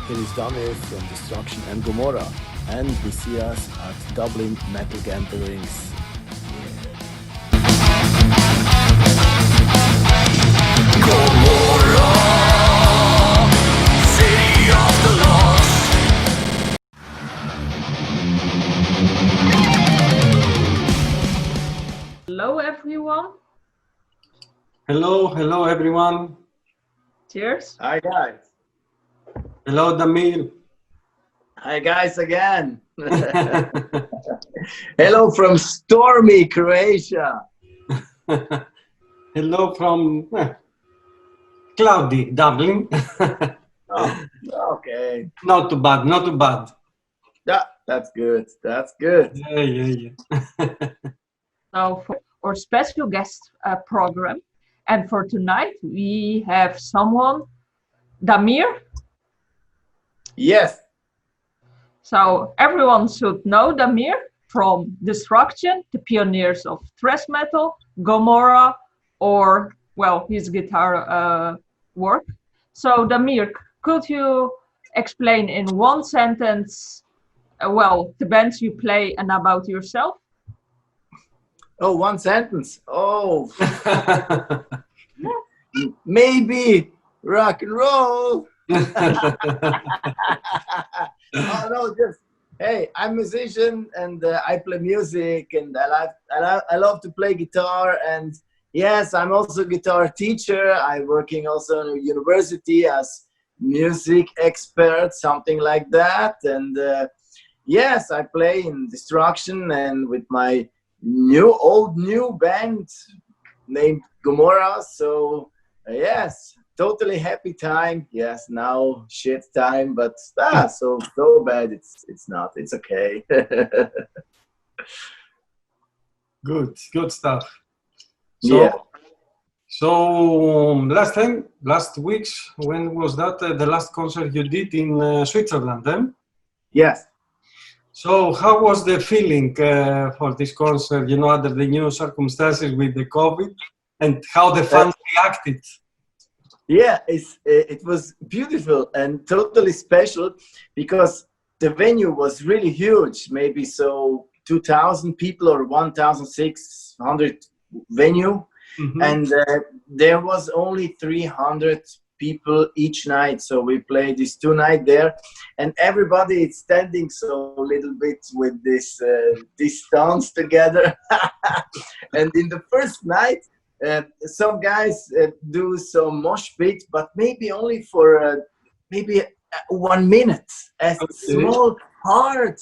Here is Damir from Destruction and Gomorra, and we see us at Dublin Metal Gatherings. Gomorra, city of the lost. Hello everyone. Hello everyone. Cheers. Hi guys. Hello Damir. Hi guys again. Hello from stormy Croatia. Hello from cloudy Dublin. Oh, okay. Not too bad, not too bad. Yeah, that's good. That's good. Yeah. So for our special guest program, and for tonight we have someone, Damir. Yes. So everyone should know Damir from Destruction, the pioneers of thrash metal, Gomorra, or well, his guitar work. So Damir, could you explain in one sentence, the bands you play and about yourself? Oh, one sentence. Oh, maybe rock and roll. Oh no, just hey, I'm a musician and I play music and I love to play guitar, and yes, I'm also a guitar teacher. I'm working also in a university as music expert, something like that. And yes, I play in Destruction and with my new band named Gomorra. So yes, totally happy time. Yes, now shit time, but so bad it's not. It's okay. Good stuff. Yeah. So last week, when was that the last concert you did in Switzerland? Yes. So how was the feeling for this concert, under the new circumstances with the COVID, and how the fans reacted? Yeah, it was beautiful and totally special because the venue was really huge, maybe so 2,000 people or 1,600 venue. Mm-hmm. And there was only 300 people each night. So we played these 2 nights there, and everybody is standing so a little bit with this distance together. And in the first night, some guys do some mosh pit, but maybe only for maybe 1 minute. A small part,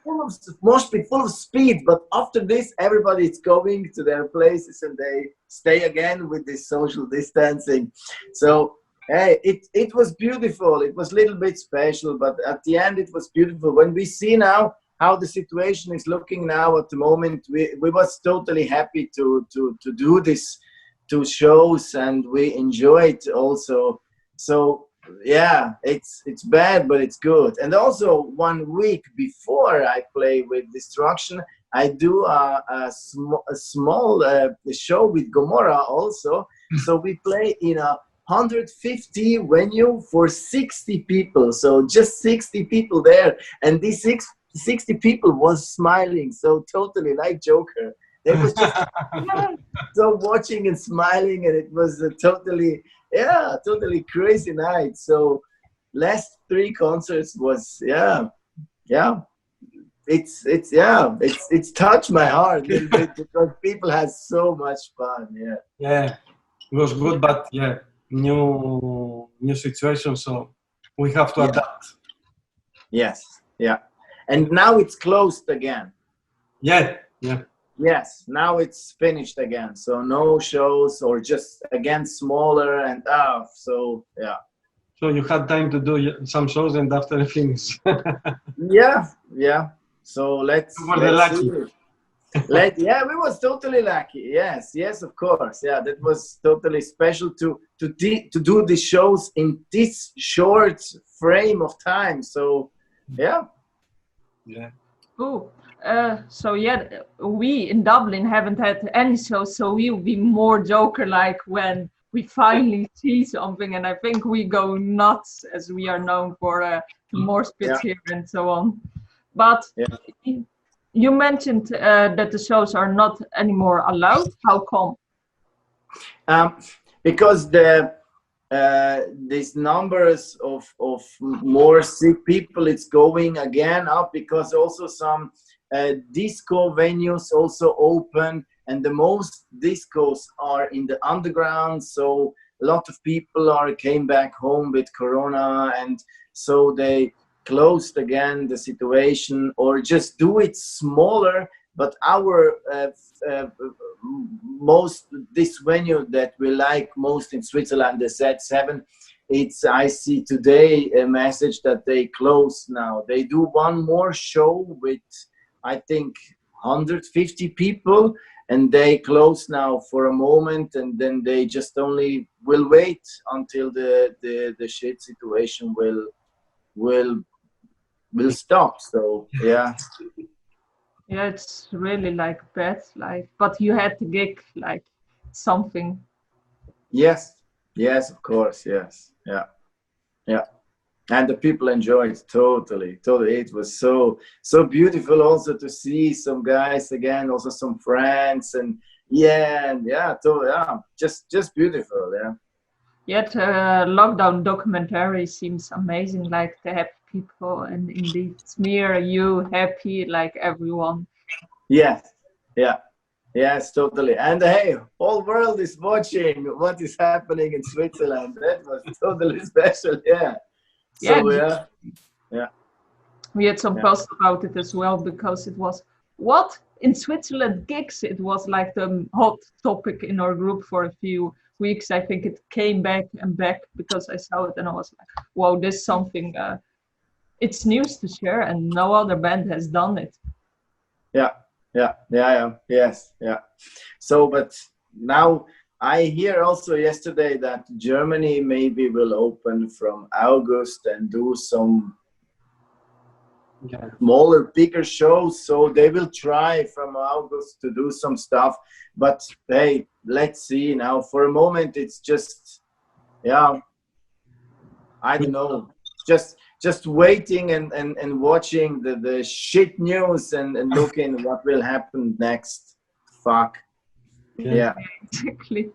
full of mosh pit, full of speed. But after this, everybody is going to their places and they stay again with this social distancing. So hey, it was beautiful. It was a little bit special, but at the end, it was beautiful. When we see now how the situation is looking now at the moment, we was totally happy to do this 2 shows, and we enjoy it also. So yeah, it's bad, but it's good. And also 1 week before I play with Destruction, I do a small show with Gomorra also. So we play in a 150 venue for 60 people. So just 60 people there, and these 60 people was smiling so totally like Joker. They was just so watching and smiling, and it was a totally crazy night. So last 3 concerts was it's touched my heart a little bit because people had so much fun. Yeah, it was good, but new situation, so we have to adapt. Yes, yeah. And now it's closed again. Yeah. Yes, now it's finished again. So no shows, or just again smaller and so yeah. So you had time to do some shows, and after finish. Yeah. So let's lucky. See. We was totally lucky. Yes, of course. Yeah, that was totally special to do the shows in this short frame of time. So yeah. Cool. We in Dublin haven't had any shows, so we'll be more Joker-like when we finally see something, and I think we go nuts as we are known for more spits here and so on. But you mentioned that the shows are not anymore allowed. How come? Because these numbers of more sick people, it's going again up, because also some disco venues also open, and the most discos are in the underground, so a lot of people came back home with corona, and so they closed again the situation, or just do it smaller. But our this venue that we like most in Switzerland, the Z7, I see today a message that they close now. They do one more show with, I think, 150 people, and they close now for a moment, and then they just only will wait until the shit situation will stop. So yeah. Yeah, it's really like bad, like, but you had to gig like something. Yes, of course, yes, yeah, and the people enjoyed it totally. It was so beautiful also to see some guys again, also some friends, and just beautiful, yeah. Yet lockdown documentary seems amazing, like the happy people, and indeed smear you happy like everyone. Yes, totally. And hey, whole world is watching what is happening in Switzerland. That was totally special, yeah. So yeah. We had some posts about it as well, because it was what in Switzerland gigs. It was like the hot topic in our group for a few weeks. I think it came back and back because I saw it and I was like, wow, this is something, it's news to share, and no other band has done it. Yes. So, but now I hear also yesterday that Germany maybe will open from August and do some smaller, bigger shows. So they will try from August to do some stuff. But hey, let's see now. For a moment, it's just, I don't know, just waiting and watching the shit news and looking what will happen next. Fuck. Yeah. Exactly.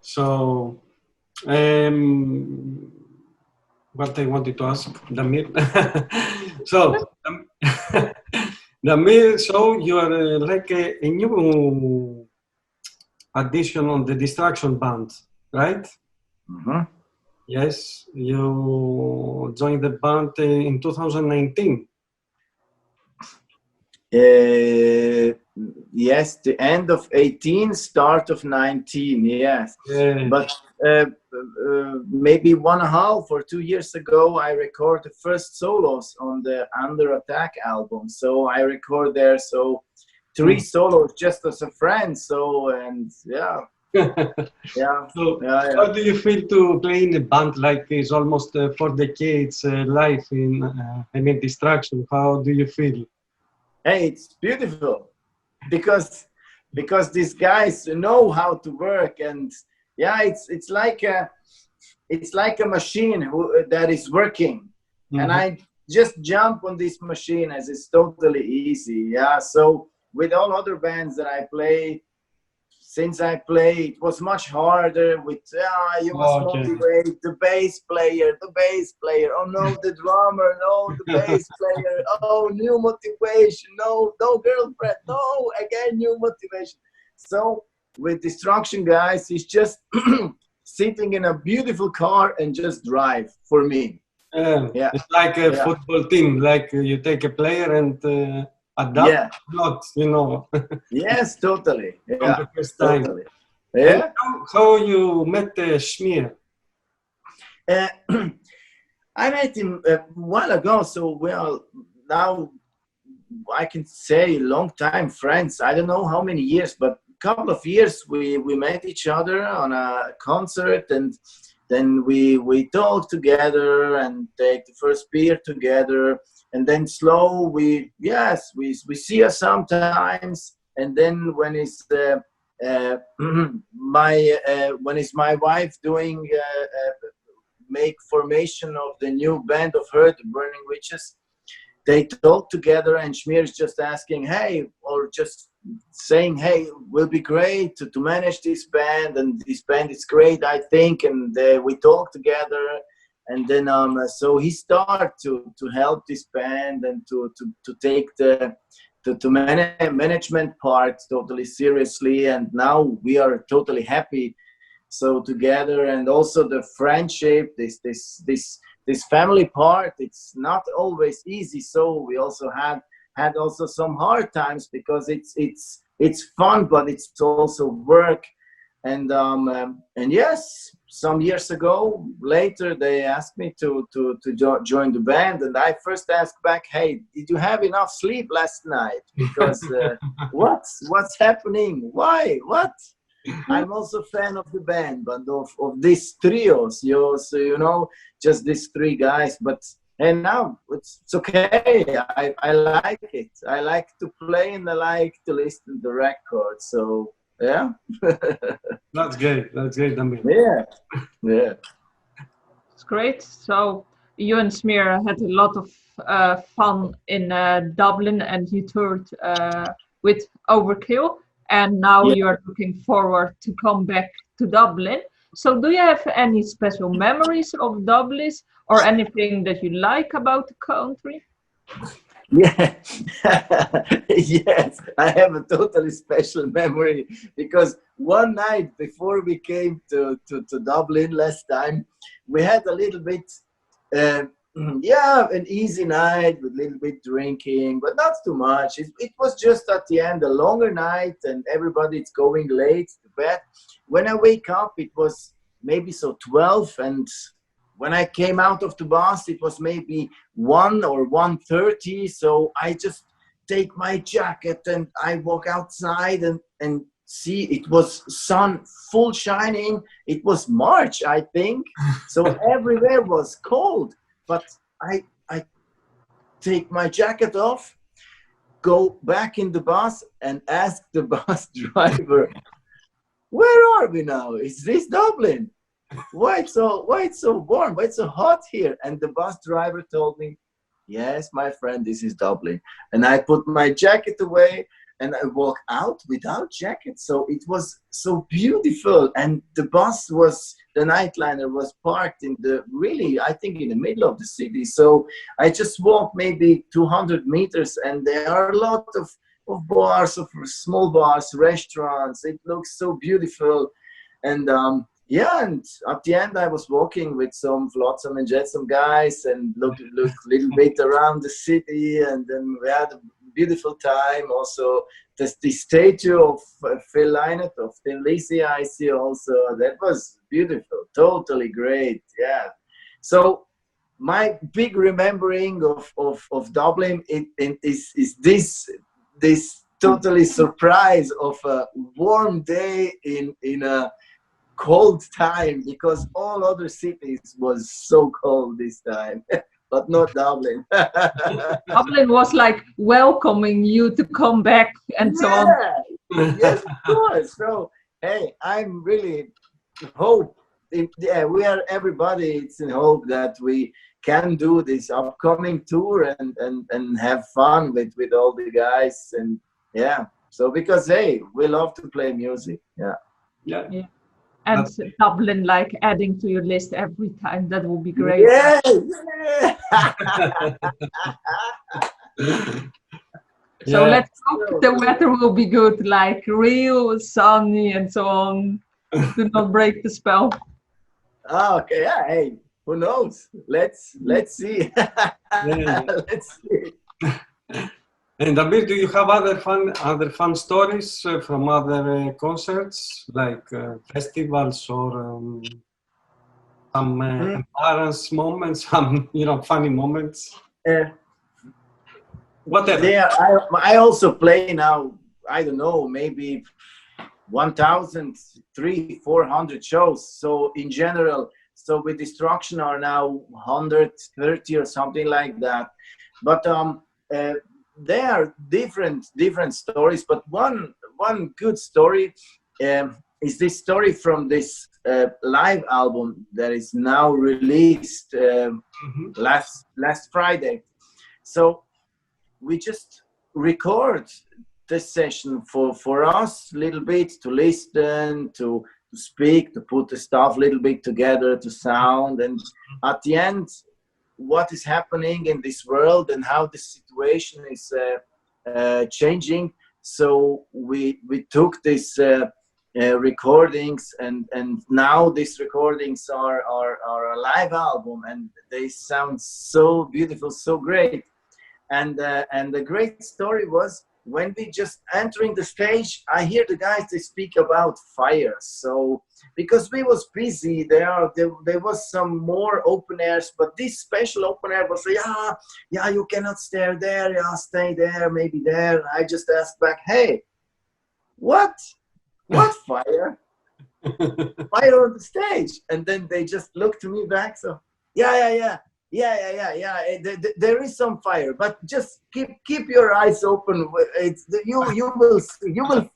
So, what I wanted to ask Damir. So, Damir, so you are like a new addition on the Distraction band, right? Mm-hmm. Yes, you joined the band in 2019. Yes, the end of 18, start of 19, yes. But maybe 1.5 or 2 years ago, I recorded the first solos on the Under Attack album. So I record there, 3 solos just as a friend. So, and yeah. So, how do you feel to play in a band like this, almost 4 decades life in, Distraction? How do you feel? Hey, it's beautiful because these guys know how to work, and it's like a machine that is working, and I just jump on this machine as it's totally easy. So with all other bands that I play, since I played, it was much harder with, you must motivate the bass player. Oh no, the drummer, no, the bass player. Oh, new motivation. No girlfriend. No, again, new motivation. So with Destruction guys, it's just sitting in a beautiful car and just drive for me. It's like a football team, like you take a player and adapt not, Yes, totally. From the first time. Totally. Yeah. How you met Schmier? I met him a while ago, so now I can say long time friends. I don't know how many years, but a couple of years we met each other on a concert, and then we talk together and take the first beer together. And then slow, we see us sometimes. And then when it's when is my wife doing make formation of the new band of her, the Burning Witches. They talk together, and Schmier is just asking, hey, or just saying, hey, will be great to manage this band, and this band is great, I think, and we talk together, and then so he started to help this band and to take the management part totally seriously, and now we are totally happy. So together, and also the friendship, this family part, it's not always easy. So we also had also some hard times, because it's fun, but it's also work. And yes, some years ago, later they asked me to join the band, and I first asked back, hey, did you have enough sleep last night? Because what's happening? Why? What? I'm also a fan of the band, but of these trios, so you know, just these three guys. But and now it's okay. I like it. I like to play, and I like to listen to the record. So yeah. That's great. That's great, Damir. Yeah. It's great. So you and Smear had a lot of fun in Dublin, and you toured with Overkill, and now you are looking forward to come back to Dublin. So do you have any special memories of Dublin, or anything that you like about the country? Yeah. Yes, I have a totally special memory, because one night before we came to Dublin last time, we had a little bit an easy night with a little bit drinking, but not too much. It was just at the end a longer night, and everybody's going late to bed. When I wake up, it was maybe 12, and when I came out of the bus, it was maybe 1 or 1:30. So I just take my jacket and I walk outside and see it was sun full shining. It was March, I think. So everywhere was cold. But I take my jacket off, go back in the bus, and ask the bus driver, where are we now? Is this Dublin? Why it's so warm? Why it's so hot here? And the bus driver told me, yes, my friend, this is Dublin. And I put my jacket away and I walk out without jacket. So it was so beautiful. And the nightliner was parked I think in the middle of the city. So I just walked maybe 200 meters, and there are a lot of bars, of small bars, restaurants. It looks so beautiful. And and at the end I was walking with some Flotsam and Jetsam guys and looked a little bit around the city, and then we had a beautiful time. Also, the statue of Phil Lynott, of Thin Lizzy, I see also. That was beautiful, totally great, yeah. So my big remembering of Dublin is this totally surprise of a warm day in a cold time, because all other cities was so cold this time. But not Dublin. Dublin was like welcoming you to come back and so on. Yes, of course. So, hey, I'm really hope. We are everybody. It's in hope that we can do this upcoming tour and have fun with all the guys. And yeah, so because hey, we love to play music. Yeah. And Dublin, like adding to your list every time, that would be great. Yeah. So let's hope the weather will be good, like real sunny and so on. Do not break the spell. Okay, yeah, hey, who knows? Let's see. Let's see. And Damir, do you have other fun stories from other concerts, like festivals, or some embarrassing moments, some funny moments? Whatever. Yeah, I also play now. I don't know, maybe 1,300-400 shows. So in general, so with Destruction are now 130 or something like that. But there are different stories. But one good story is this story from this live album that is now released last Friday. So we just record this session for us a little bit, to listen, to speak, to put the stuff a little bit together, to sound, and at the end, what is happening in this world and how the situation is changing. So we took this recordings, and now these recordings are a live album, and they sound so beautiful, so great. And the great story was when we just entering the stage, I hear the guys, they speak about fire. So because we was busy, there was some more open airs, but this special open air was, yeah, you cannot stay there, yeah, stay there, maybe there. I just asked back, hey, what fire? Fire on the stage. And then they just looked to me back, so yeah. There is some fire, but just keep your eyes open. You will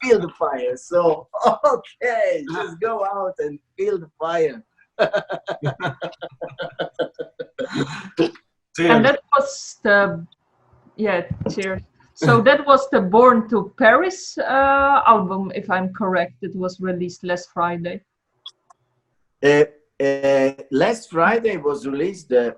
feel the fire. So okay, just go out and feel the fire. And that was the cheers. So that was the Born to Paris album, if I'm correct. It was released last Friday. Last Friday was released the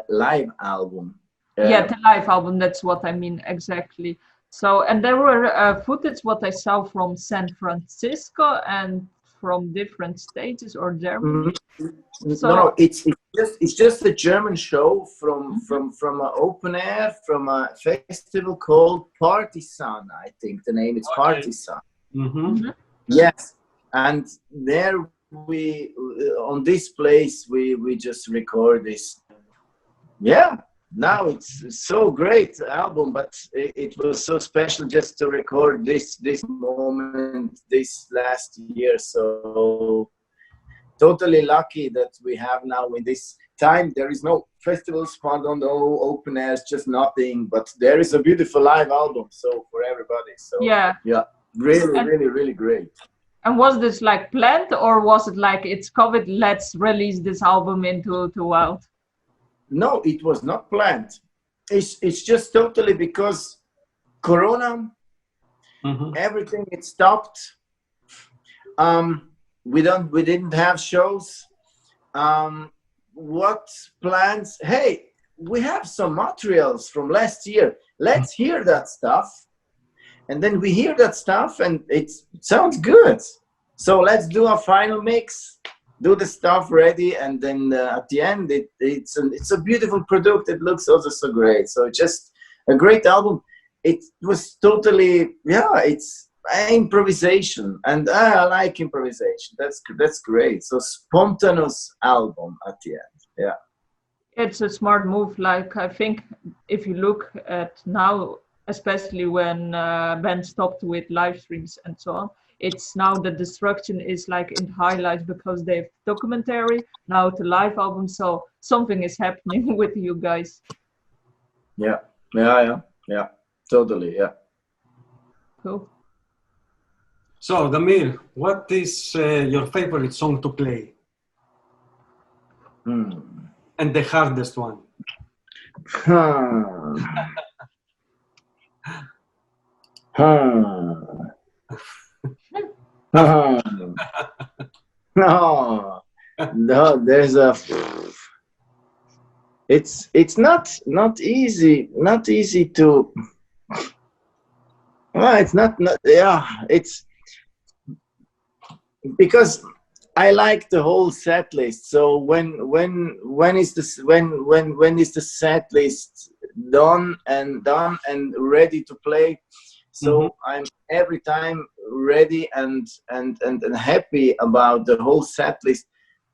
live album. The live album, that's what I mean exactly. So, and there were footage what I saw from San Francisco and from different stages or Germany. So, no, it's just a German show from an open air, from a festival called Partisan. I think the name is Partisan. Yes, and there we on this place we just record this. Now it's so great album, but it was so special just to record this moment this last year. So totally lucky that we have now in this time. There is no festivals, pardon, no open airs, just nothing, but there is a beautiful live album, so for everybody. So really great. And was this like planned, or was it like it's COVID, let's release this album into wild? No, it was not planned. It's just totally because Corona, everything it stopped. We didn't have shows. What plans? Hey, we have some materials from last year. Let's hear that stuff. And then we hear that stuff and it sounds good. So let's do a final mix, do the stuff ready, and then at the end it's a beautiful product. It looks also so great. So just a great album. It was totally it's improvisation, and I like improvisation. That's great. So spontaneous album at the end. Yeah. It's a smart move. Like I think if you look at now, especially when bands stopped with live streams and so on, it's now the Destruction is like in highlights because they have documentary, now the live album, so something is happening with you guys. Yeah, totally, yeah. Cool. So, Damir, what is your favorite song to play? And the hardest one? No, there's a. It's not easy to. Well, it's not it's because I like the whole set list. So when is the set list done and ready to play? So I'm every time ready and happy about the whole set list.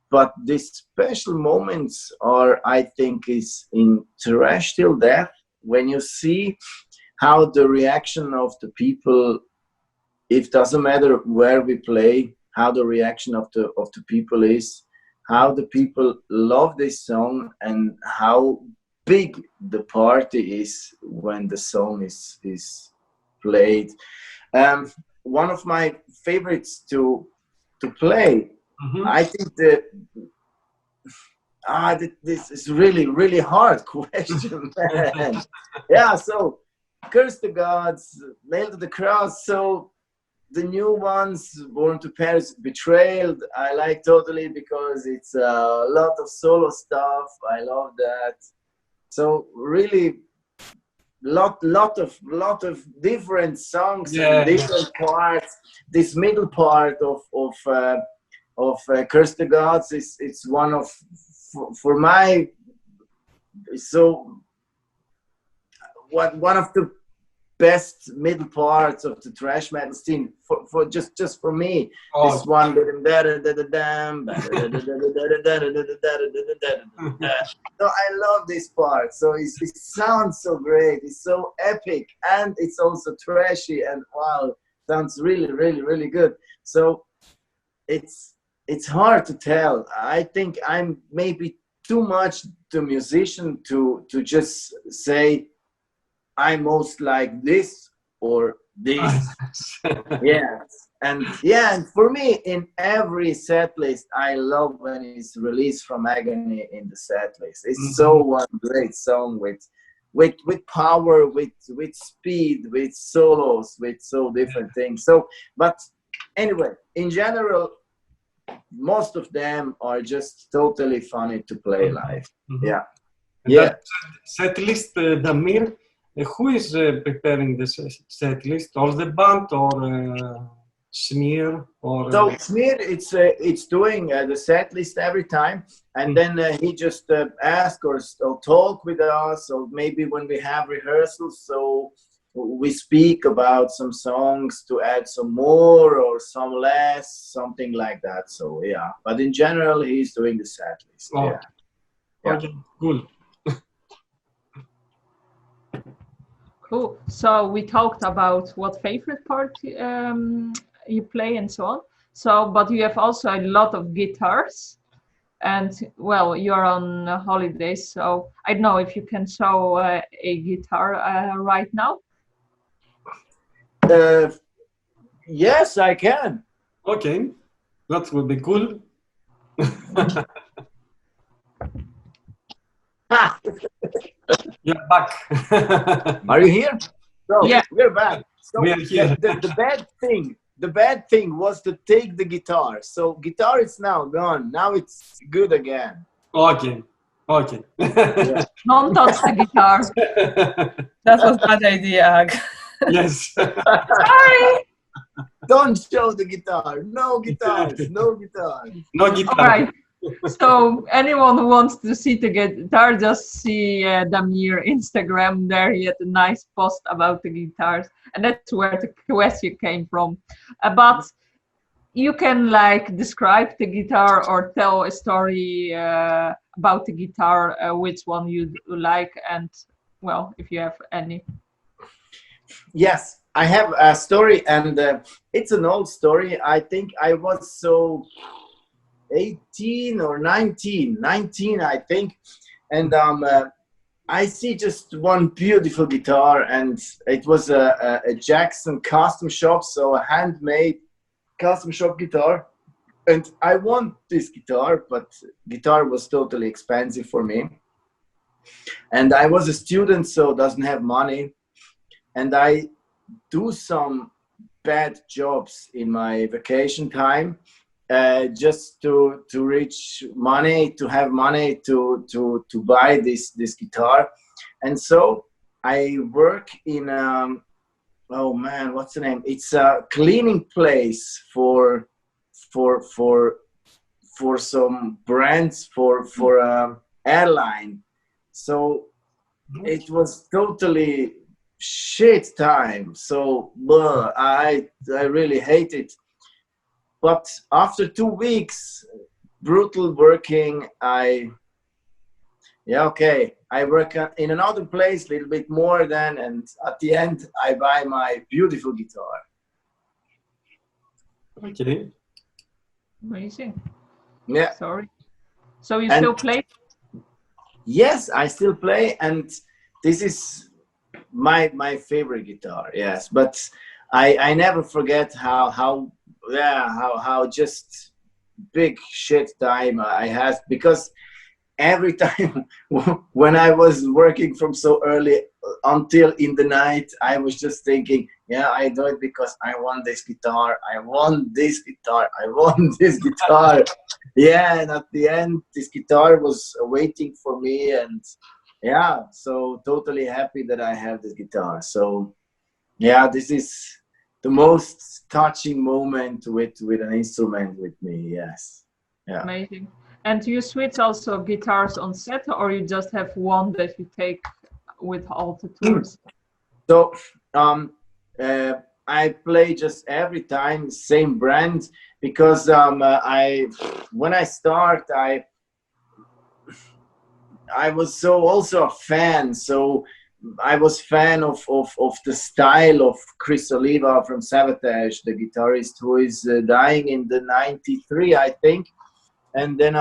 But these special moments are, I think, is in Thrash Till Death, when you see how the reaction of the people, it doesn't matter where we play, how the reaction of the people is, how the people love this song, and how big the party is when the song is played. one of my favorites to play. Mhm. I think this is really hard question, man. Yeah, so Curse the Gods, Nail to the Cross. So the new ones, Born to Paris, Betrayal, I like totally because it's a lot of solo stuff. I love that. So really, lot of different songs and different parts. This middle part of Curse the Gods is it's one of for my so one of the best middle parts of the thrash metal scene for just for me. This one. So I love this part. So it sounds so great. It's so epic and it's also trashy and wow, sounds really good. So it's hard to tell. I think I'm maybe too much the musician to just say I'm most like this or this. Yes. And for me, in every set list, I love when it's released from Agony in the set list. It's so one great song with power, with speed, with solos, with so different things. So, but anyway, in general, most of them are just totally funny to play live. Yeah. That set list, Damir, who is preparing this set list? Or the band or Smear? Or so Smear, it's doing the set list every time, and then he just asks or talk with us, or maybe when we have rehearsals, so we speak about some songs to add some more or some less, something like that. So yeah, but in general, he's doing the set list. Oh. Yeah. Okay, cool. Cool. So we talked about what favorite part you play and so on. So, but you have also a lot of guitars, and well, you're on holidays. So I don't know if you can show a guitar right now. Yes, I can. Okay, that would be cool. You're back. Are you here? So, yeah, we're back. So we are here. The bad thing was to take the guitar. So guitar is now gone. Now it's good again. Okay. Yeah. Don't touch the guitar. That was a bad idea, Ag. Yes. Sorry. Don't show the guitar. No guitars. No guitars. No guitar. All right. So anyone who wants to see the guitar, just see Damir Instagram. There he had a nice post about the guitars, and that's where the question came from. But you can like describe the guitar or tell a story about the guitar, which one you like, and well, if you have any. Yes, I have a story, and it's an old story. I think I was so 18 or 19, I think. And I see just one beautiful guitar, and it was a Jackson custom shop, so a handmade custom shop guitar. And I want this guitar, but guitar was totally expensive for me. And I was a student, so doesn't have money. And I do some bad jobs in my vacation time. Just to reach money, to have money to buy this guitar. And so I work in oh man, what's the name? It's a cleaning place for some brands for airline. So it was totally shit time. So I really hate it. But after 2 weeks, brutal working, I work in another place a little bit more than, and at the end, I buy my beautiful guitar. Okay. Amazing. Yeah. Sorry. So you still play? Yes, I still play, and this is my favorite guitar. Yes, but I never forget how just big shit time I had, because every time when I was working from so early until in the night, I was just thinking, yeah, I do it because I want this guitar, I want this guitar, I want this guitar. Yeah, and at the end, this guitar was waiting for me, and yeah, so totally happy that I have this guitar. So yeah, this is the most touching moment with an instrument with me. Yes. Yeah. Amazing. And you switch also guitars on set, or you just have one that you take with all the tours? So I play just every time same brand, because when I start I was so also a fan. So I was fan of the style of Chris Oliva from Sabotage, the guitarist who is dying in the 93, I think. And then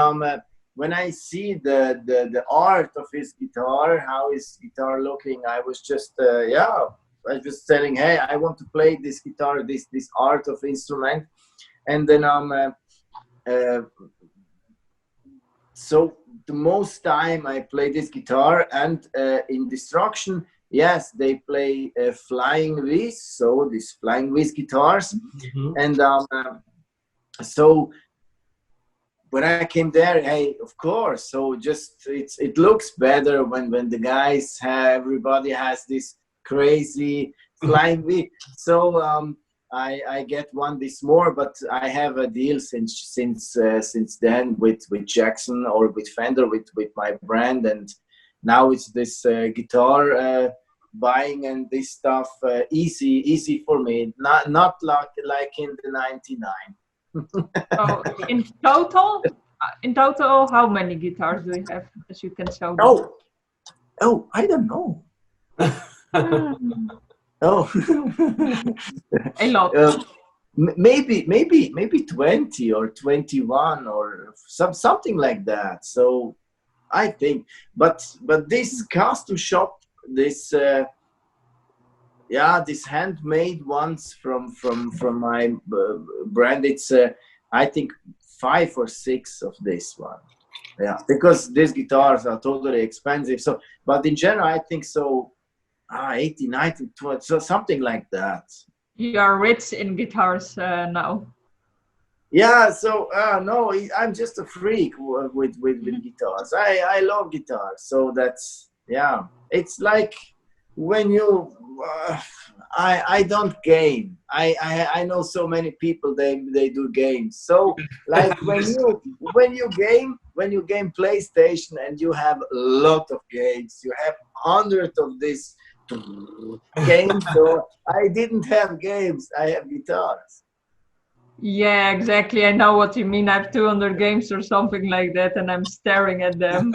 when I see the art of his guitar, how his guitar looking, I was just I was just telling, hey, I want to play this guitar, this art of instrument. And then so the most time I play this guitar, and in Destruction, yes, they play Flying V's, so these Flying V's guitars. And so when I came there, hey, of course, so just it looks better when the guys everybody has this crazy Flying V. So I get one this more, but I have a deal since then with Jackson or with Fender, with my brand, and now it's this guitar buying and this stuff easy for me, not like in the 99. So in total, how many guitars do you have, as you can show? Oh, I don't know. Oh, a lot. Maybe 20 or 21 or something like that. So I think, but this custom shop, this this handmade ones from my brand, it's I think 5 or 6 of this one. Yeah, because these guitars are totally expensive. So, but in general, I think so. 80, 90, 20, so something like that. You are rich in guitars now. Yeah, so no, I'm just a freak with guitars. I love guitars, so that's, yeah. It's like when you, I don't game. I know so many people, they do games. So like when you game PlayStation and you have a lot of games, you have hundreds of these games. So I didn't have games, I have guitars. Yeah, exactly. I know what you mean. I have 200 games or something like that, and I'm staring at them.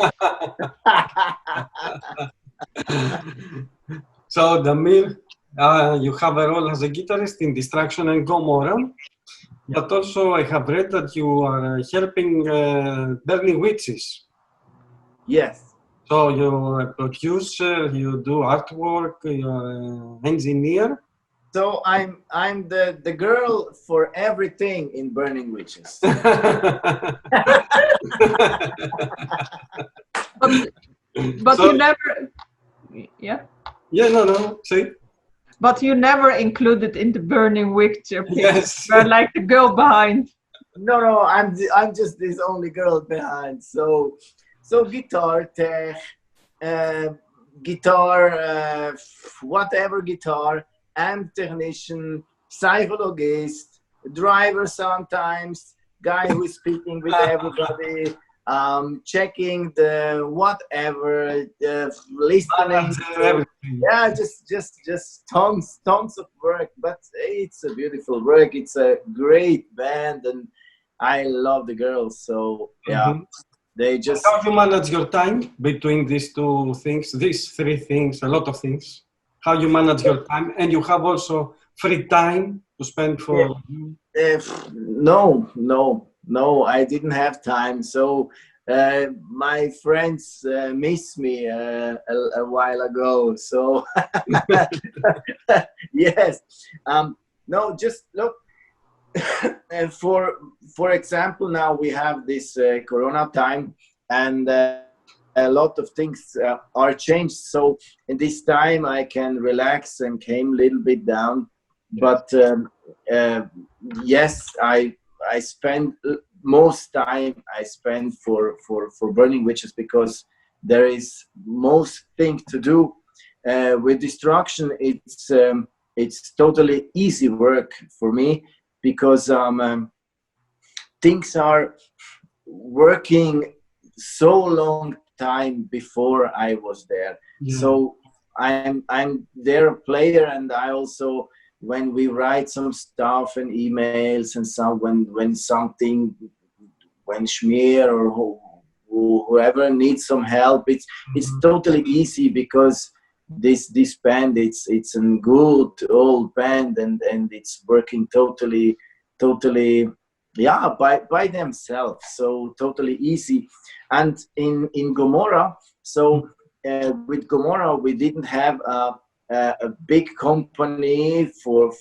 So Damir, you have a role as a guitarist in Destruction and Gomorra, but also I have read that you are helping Burning Witches. Yes. So you're a producer, you do artwork, you're an engineer. So I'm the girl for everything in Burning Witches. but so, you never, yeah. Yeah, no, say. But you never included in the Burning Witches. Yes. You're like the girl behind. No, I'm just this only girl behind. So guitar tech, guitar, whatever guitar, amp technician, psychologist, driver sometimes, guy who is speaking with everybody, checking the whatever, listening. Yeah, just tons of work, but it's a beautiful work. It's a great band, and I love the girls. So yeah, they just. How do you manage your time between these two things, these three things, a lot of things? How you manage your time, and you have also free time to spend for. No, I didn't have time. So my friends missed me a while ago. So yes, no, just look. And for example, now we have this Corona time, and a lot of things are changed. So in this time, I can relax and came a little bit down. But uh, yes, I spend most time I spend for burning witches, because there is most thing to do. With destruction, it's totally easy work for me, because things are working so long time before I was there. Yeah. So I'm their player, and I also, when we write some stuff and emails and some, when something, when Schmier or whoever needs some help, it's totally easy, because this band, it's a good old band, and it's working totally yeah, by themselves, so totally easy. And in Gomorra, so with Gomorra, we didn't have a big company for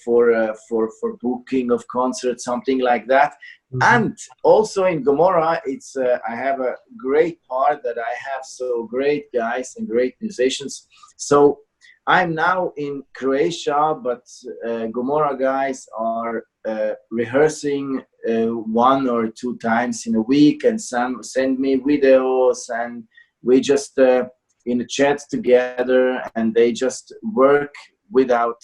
booking of concerts, something like that. And also in Gomorra, it's I have a great part that I have so great guys and great musicians. So I'm now in Croatia, but Gomorra guys are rehearsing 1 or 2 times in a week, and some send me videos, and we just in a chat together, and they just work without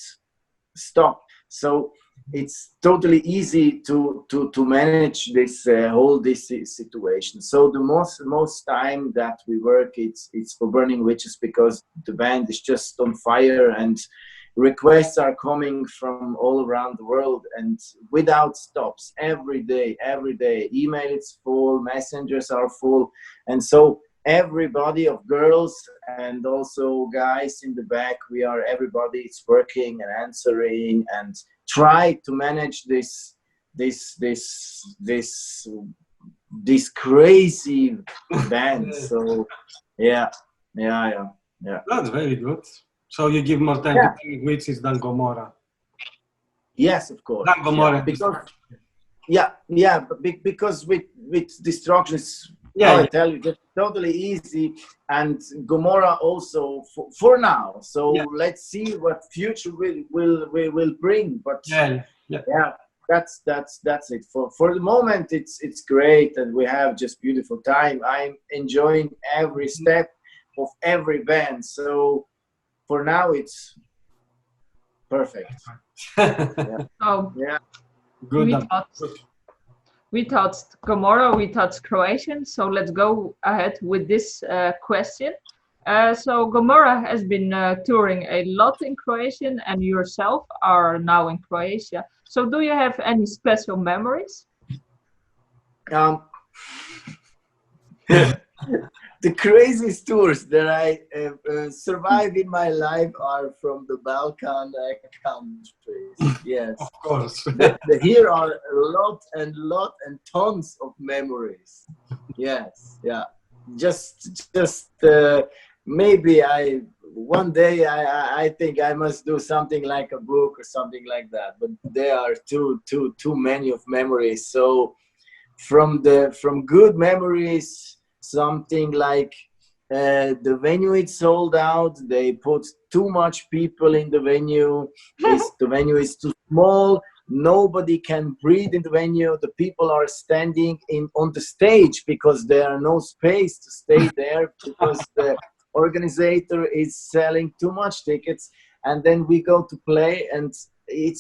stop. So it's totally easy to manage this whole this situation. So the most time that we work, it's for Burning Witches, because the band is just on fire, and requests are coming from all around the world, and without stops, every day. Email is full, messengers are full, and so everybody of girls and also guys in the back, everybody is working and answering, and try to manage this crazy band. So yeah. That's very good. So you give more time to Burning Witches than Gomorra. Yes, of course. Than Gomorra. Because with destruction, I tell you, that's totally easy, and Gomorra also for now. So let's see what future will bring. But that's it. For the moment, it's great, and we have just beautiful time. I'm enjoying every step of every band. So for now, it's perfect. So Good. we touched Gomorra, we touched Croatian, so let's go ahead with this question. So Gomorra has been touring a lot in Croatian, and yourself are now in Croatia. So do you have any special memories? The craziest tours that I survive in my life are from the Balkan countries. Yes, Of course. Here are a lot and tons of memories. Yes, yeah. Just maybe one day I think I must do something like a book or something like that. But there are too many of memories. So from good memories, something like the venue is sold out. They put too much people in the venue. The venue is too small. Nobody can breathe in the venue. The people are standing on the stage because there are no space to stay there, because the organizer is selling too much tickets. And then we go to play, and you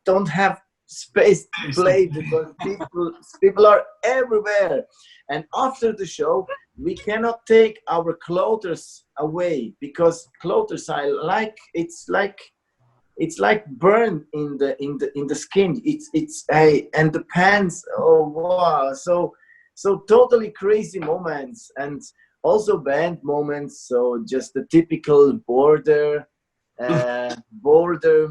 don't have space to play, because people are everywhere. And after the show, we cannot take our clothes away, because clothes it's like burned in the skin. And the pants. Oh wow! So totally crazy moments, and also band moments. So just the typical border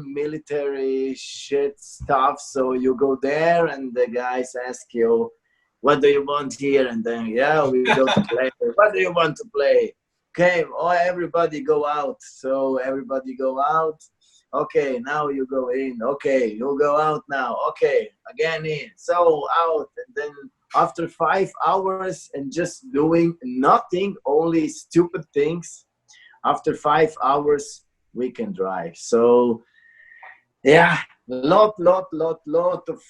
military shit stuff. So you go there, and the guys ask you, what do you want here? And then we go to play. What do you want to play? Okay, everybody go out. So everybody go out, Okay, now you go in. Okay, you go out now. Okay, again in. So out. And then after 5 hours and just doing nothing, only stupid things, after 5 hours, we can drive. So, yeah, lot of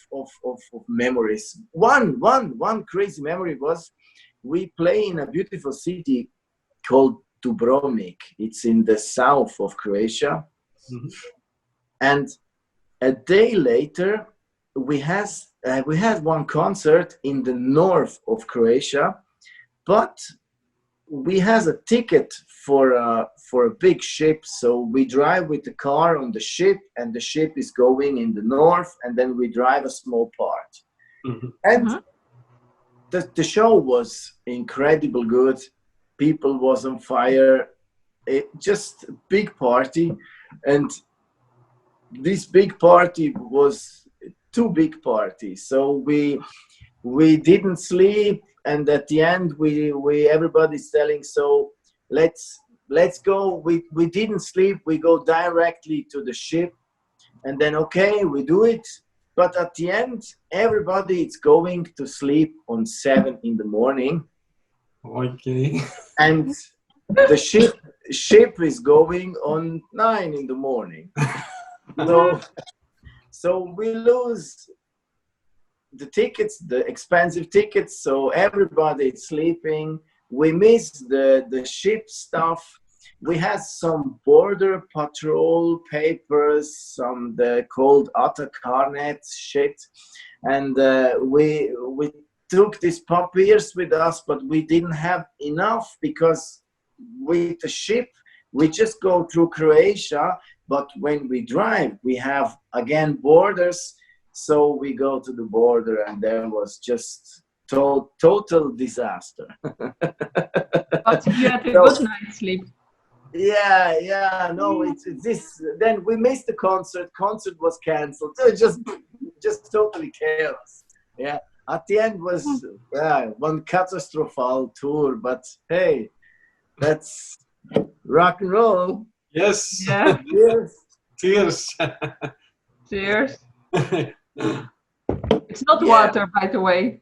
memories. One crazy memory was we play in a beautiful city called Dubrovnik. It's in the south of Croatia. Mhm. And a day later, we had one concert in the north of Croatia, but we has a ticket for a big ship. So we drive with the car on the ship, and the ship is going in the north, and then we drive a small part. Mhm. And the show was incredible good. People was on fire. Just a big party. And this big party was two big parties. So we didn't sleep, and at the end we everybody's telling, so let's go. We didn't sleep. We go directly to the ship, and then okay, we do it. But at the end, everybody is going to sleep on 7 in the morning, Okay. and the ship is going on 9 in the morning. So we lose the tickets, the expensive tickets. So everybody is sleeping. We miss the ship stuff. We had some border patrol papers, some the called Autocarnet shit, and we took these papiers with us, but we didn't have enough because with the ship we just go through Croatia, but when we drive we have again borders. So we go to the border, and there was just total disaster. But you had a good night's sleep. Yeah, no, it's this. Then we missed the concert. Concert was cancelled. So just totally chaos. Yeah, at the end was one catastrophic tour. But hey, that's rock and roll. Yes. Yeah. Yes. Cheers. Cheers. It's not Yeah. water, by the way.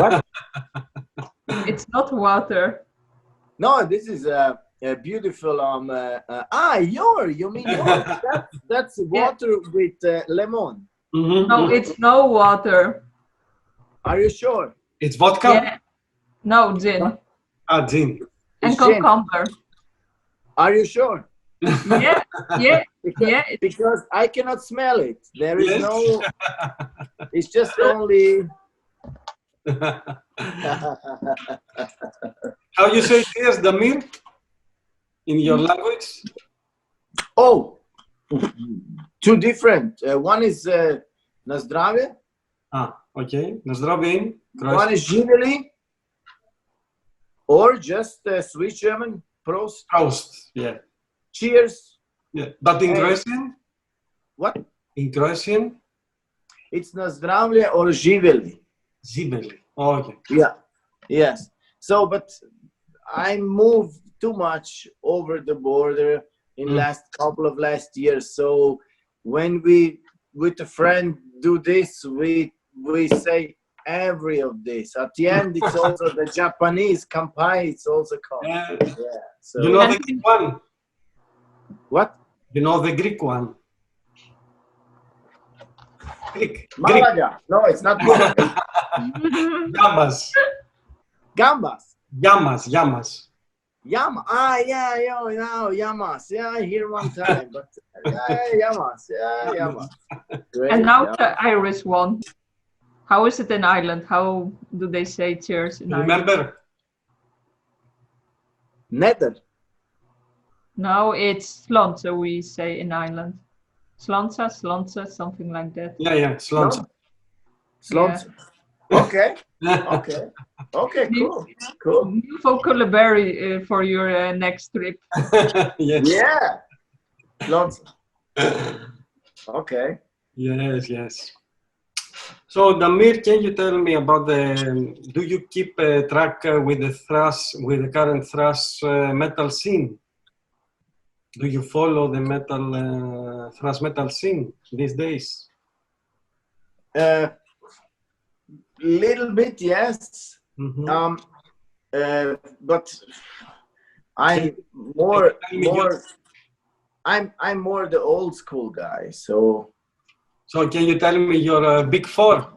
What? It's not water. No, this is a beautiful. You mean yours? That's water with lemon. Mhm. No, it's no water. Are you sure? It's vodka? Yeah. No, gin. Ah, gin. And It's gin. cucumber. Are you sure? Yeah, yeah, yeah. Because I cannot smell it. There is Yes. no. It's just only. How you say cheers, Damir? In your language? Oh, two different. One is na zdravje. Ah, okay. Na zdravie. One is živjeli, or just Swiss German. Prost. Prost. Yeah. Cheers. Yeah. But in Hey. Croatian? What? In Croatian? It's na zdravje or živjeli. Zibeli. Oh, okay. Yeah. Yes. So, but I moved too much over the border in couple of last years. So when we with a friend do this, we say every of this. At the end, it's also the Japanese kampai. It's also called. Yeah. Yeah. So You know the Greek one? what? You know the Greek one? Greek. Malaga? No, it's not Malaga. Yamas. Gambas. Yamas. Yama. No, Yamas. Yeah, I hear one time, but Yamas. Yeah, Yamas. Great, And now yeah. the Irish one. How is it in Ireland? How do they say cheers in Ireland? Remember? Nether. No, it's slonza we say in Ireland. Slonza, something like that. Yeah. Slonza. Slots. Okay. Okay. Cool. New vocabulary for your next trip. Yes. Yeah. Slots. Okay. Yes. So, Damir, can you tell me about do you keep track with the current thrash metal scene? Do you follow the metal, thrash metal scene these days? Little bit, yes. Mhm. But I'm I'm more the old school guy. So So can you tell me your big four?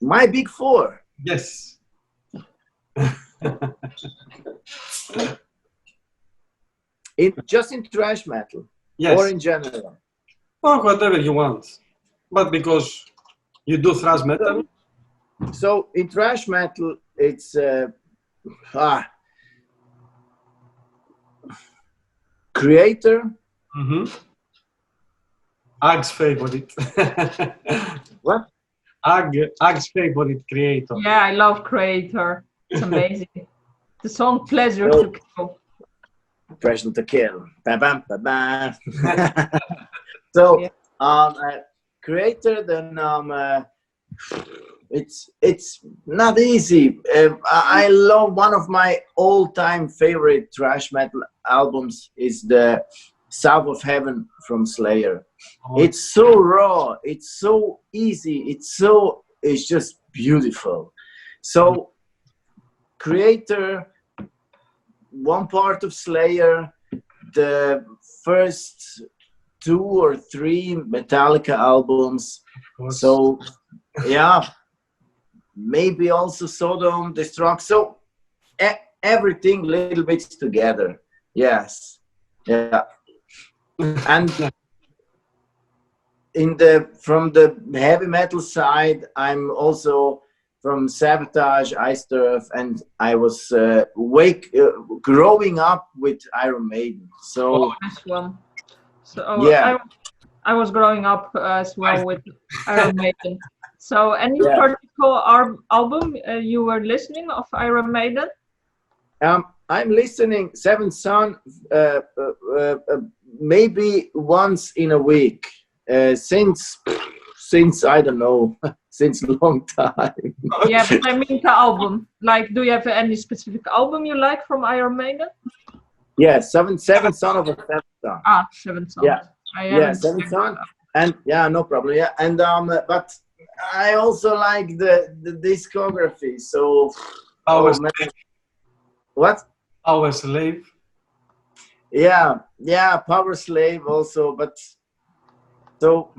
my big four. Yes. Just in thrash metal Yes. or in general. Or whatever you want. But because you do thrash metal, So in thrash metal, it's Creator. Ag's favorite. What? Ag's favorite creator. Yeah, I love Creator. It's amazing. The song Pleasure So- to Kill. Pressure to kill. Bam, bam, bam, bam. So, Yeah. Creator, then it's not easy. I love one of my all-time favorite thrash metal albums is the South of Heaven from Slayer. It's so raw. It's so easy. It's just beautiful. So, Creator, one part of Slayer, the first 2 or 3 Metallica albums. So, yeah, maybe also Sodom, Destruct. So, everything little bit together. Yes, yeah. And from the heavy metal side, I'm also from Sabotage, Ice Turf, and I was growing up with Iron Maiden. So Nice one. So yeah, I was growing up as well with Iron Maiden. So any Yeah. particular album you were listening of Iron Maiden? I'm listening Seventh Son maybe once in a week since I don't know, since a long time. Yeah, but I mean the album. Like, do you have any specific album you like from Iron Maiden? Yeah, Seventh Son of a Seventh Son. Ah, Seventh Son. Yeah. I Yeah, haven't Seventh checked Son. that out. And yeah, no problem. Yeah, and but I also like the discography. So Power, man. What? Power Slave. Yeah, Power Slave also. But so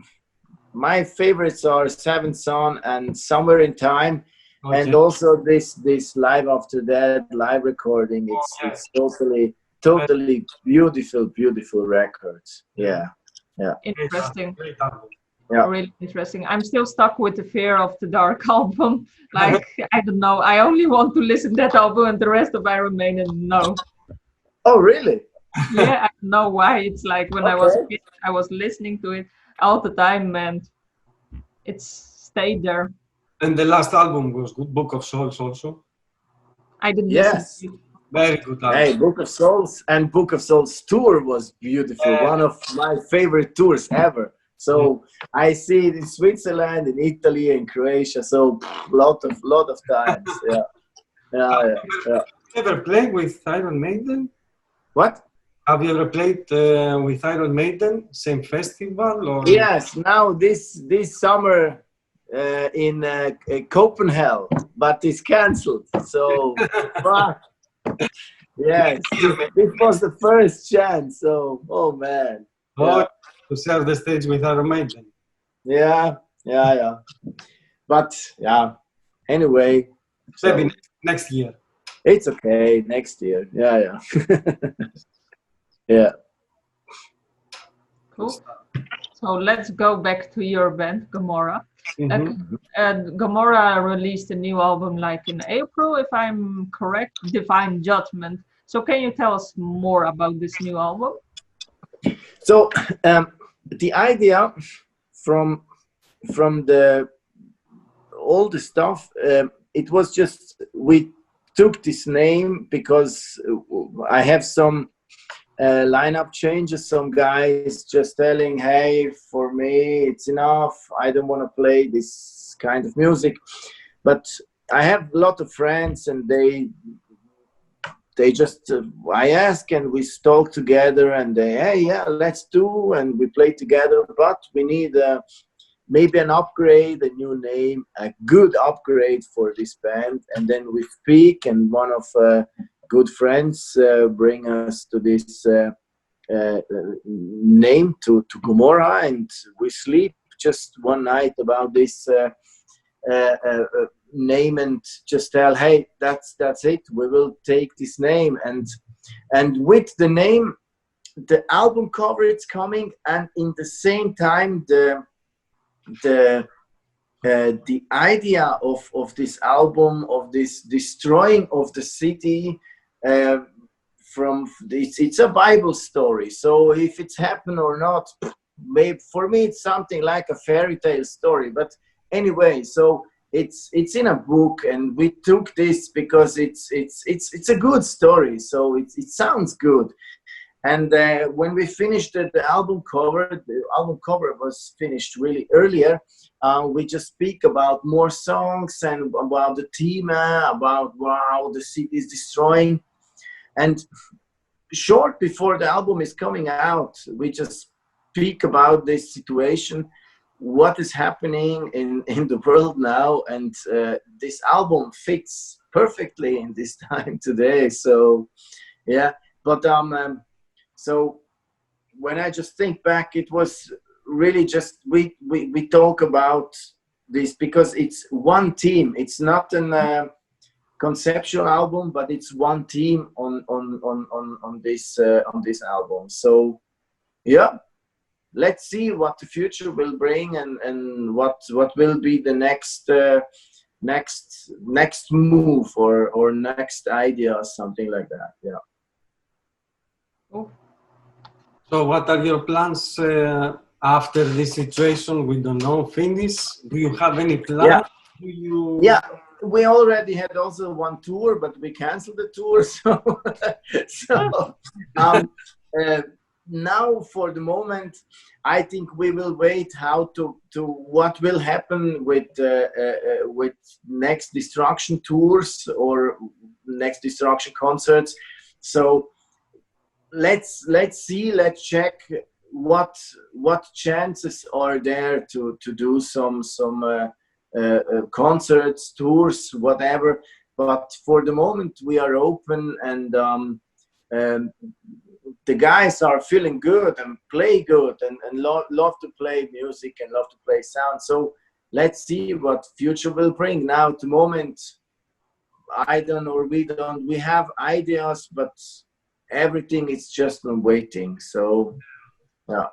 my favorites are Seventh Son and Somewhere in Time, Okay. and also this Live After Death live recording. It's totally beautiful records. Yeah. Interesting. Great album. Yeah. Really interesting. I'm still stuck with the Fear of the Dark album. Like, I don't know. I only want to listen to that album and the rest of Iron Maiden, no. Oh, really? Yeah, I don't know why. It's like when I was a Okay. kid, I was listening to it all the time and it's stayed there. And the last album was good, Book of Souls also. I didn't Yes. listen to it. Very good album. Hey, Book of Souls and Book of Souls tour was beautiful. Yeah. One of my favorite tours ever. So I see it in Switzerland, in Italy, in Croatia. So lot of times. Yeah. Ever played with Iron Maiden? What? Have you ever played with Iron Maiden, same festival? Or? Yes. Now this summer in Copenhagen, but it's cancelled. So fuck. Yes, this was the first chance. So oh man. Oh, to share the stage with Iron Maiden. Yeah. But yeah. Anyway, Maybe next year. it's okay. Next year. Yeah. Yeah. Cool. So let's go back to your band, Gomorra. Mhm. Gomorra released a new album like in April, if I'm correct, Divine Judgment. So can you tell us more about this new album? So the idea from all the stuff, it was just we took this name because I have some lineup changes. Some guys just telling, "Hey, for me, it's enough. I don't want to play this kind of music." But I have a lot of friends, and they they just I ask and we talk together, and they, hey, yeah, let's do, and we play together, but we need maybe an upgrade, a new name, a good upgrade for this band. And then we speak, and one of good friends bring us to this name, to Gomorra, and we sleep just one night about this name, and just tell, hey, that's it, we will take this name. And with the name, the album cover it's coming, and in the same time the idea of this album, of this destroying of the city, it's a Bible story. So if it's happened or not, maybe for me it's something like a fairy tale story. But anyway, so it's in a book, and we took this because it's a good story. So it sounds good. And when we finished the album cover was finished really earlier. We just speak about more songs and about the theme, about how the city is destroying. And short before the album is coming out, we just speak about this situation, what is happening in the world now. And this album fits perfectly in this time today. So, yeah. But so when I just think back, it was really just we talk about this because it's one team. It's not an conceptual album, but it's one team on this album. So yeah, let's see what the future will bring, and what will be the next move or next idea or something like that. Yeah. Oh. So what are your plans after this situation? We don't know, finish. Do you have any plans? Yeah, we already had also one tour, but we canceled the tour. So now for the moment, I think we will wait how to what will happen with Next Destruction tours or Next Destruction concerts. So let's see, let's check what chances are there to do some concerts, tours, whatever. But for the moment we are open, and the guys are feeling good and play good and love to play music and love to play sound. So let's see what future will bring. Now at the moment, I don't know, we have ideas, but everything is just on waiting. So yeah,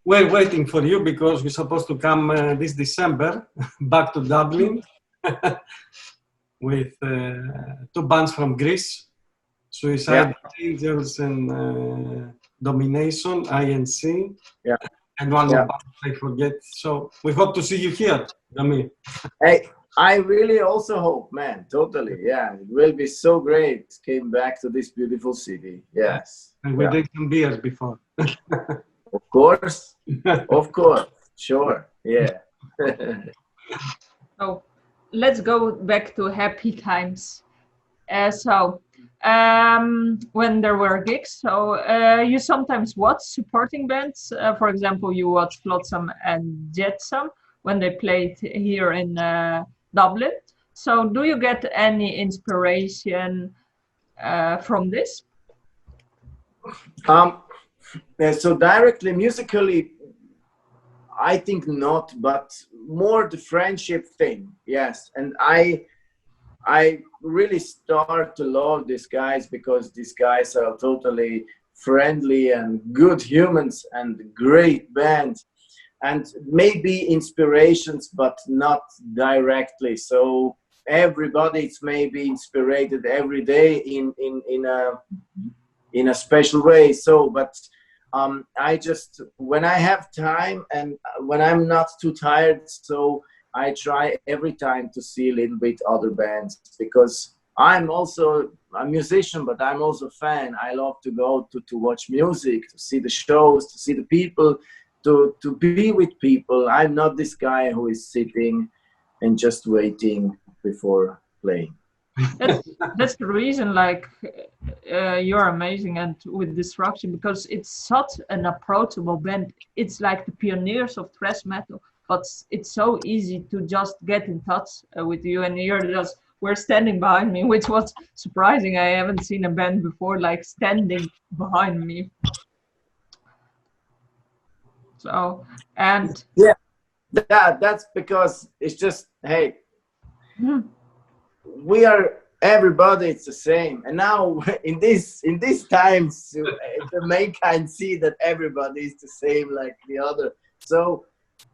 we're waiting for you because we're supposed to come this December back to Dublin with two bands from Greece, Suicide Angels and Domination, INC, and one more band I forget. So we hope to see you here, Damir. Hey, I really also hope, man, totally. Yeah, it will be so great. Came back to this beautiful city. Yes. And we drank some beers before. Of course. Of course. Sure. Yeah. So let's go back to happy times. When there were gigs, you sometimes watch supporting bands. For example, you watch Flotsam and Jetsam when they played here in Dublin. So do you get any inspiration from this? So directly, musically, I think not, but more the friendship thing. Yes. And I really start to love these guys because these guys are totally friendly and good humans and great bands. And maybe inspirations, but not directly. So everybody's maybe inspired every day in a special way. So, but I just, when I have time and when I'm not too tired, so I try every time to see a little bit other bands, because I'm also a musician, but I'm also a fan. I love to go to watch music, to see the shows, to see the people, to be with people. I'm not this guy who is sitting and just waiting before playing. That's the reason, like, you're amazing and with Destruction, because it's such an approachable band. It's like the pioneers of thrash metal, but it's so easy to just get in touch with you, and we're standing behind me, which was surprising. I haven't seen a band before like standing behind me. So, and yeah, that's because it's just, hey, we are, everybody, it's the same. And now in these times, the mankind see that everybody is the same like the other. So,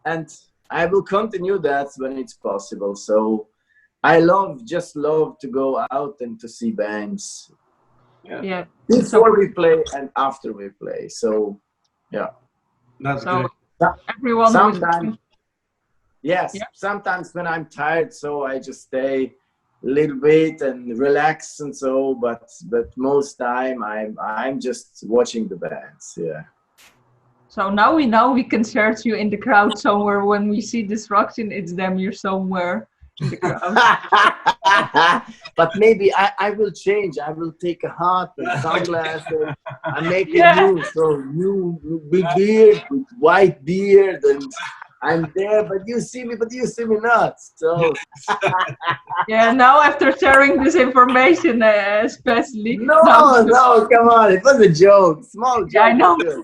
and I will continue that when it's possible. So I just love to go out and to see bands. yeah, Before we play and after we play. So yeah. That's so great. everyone Sometimes, yes, Yeah. sometimes when I'm tired, so I just stay a little bit and relax and so, but most time I'm just watching the bands. Yeah. So now we know we can search you in the crowd somewhere. When we see Destruction, it's them. You're somewhere in the crowd. But maybe I will change. I will take a hat and sunglasses and make Yeah. a new big beard with white beard, and I'm there, but you see me not. So Yeah, now after sharing this information, especially. no, come on, it was a joke, small joke. Yeah, I know. Sure.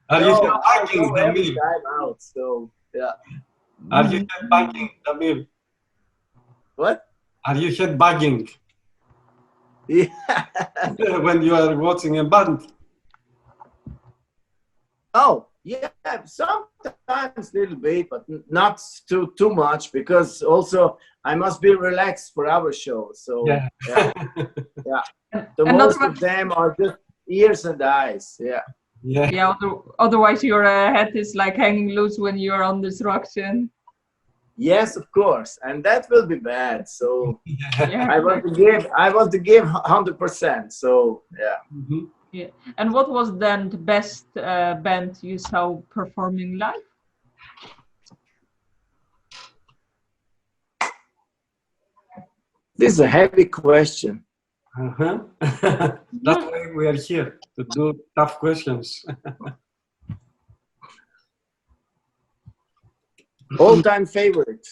Are No, you I'll headbanging, go every Damir? time out. So yeah. Are you headbanging, Damir? What? Are you headbanging Yeah. when you are watching a band? Oh, yeah, sometimes a little bit, but not too much, because also I must be relaxed for our show. So Yeah. The And most not of them are just ears and eyes. Yeah. Yeah. Yeah, otherwise your head is like hanging loose when you're on Destruction. Yes, of course, and that will be bad. So Yeah. I want to give 100%. So yeah. Mhm. Yeah. And what was then the best band you saw performing live? This is a heavy question. Uh-huh. That's why we are here, to do tough questions. All-time favorite.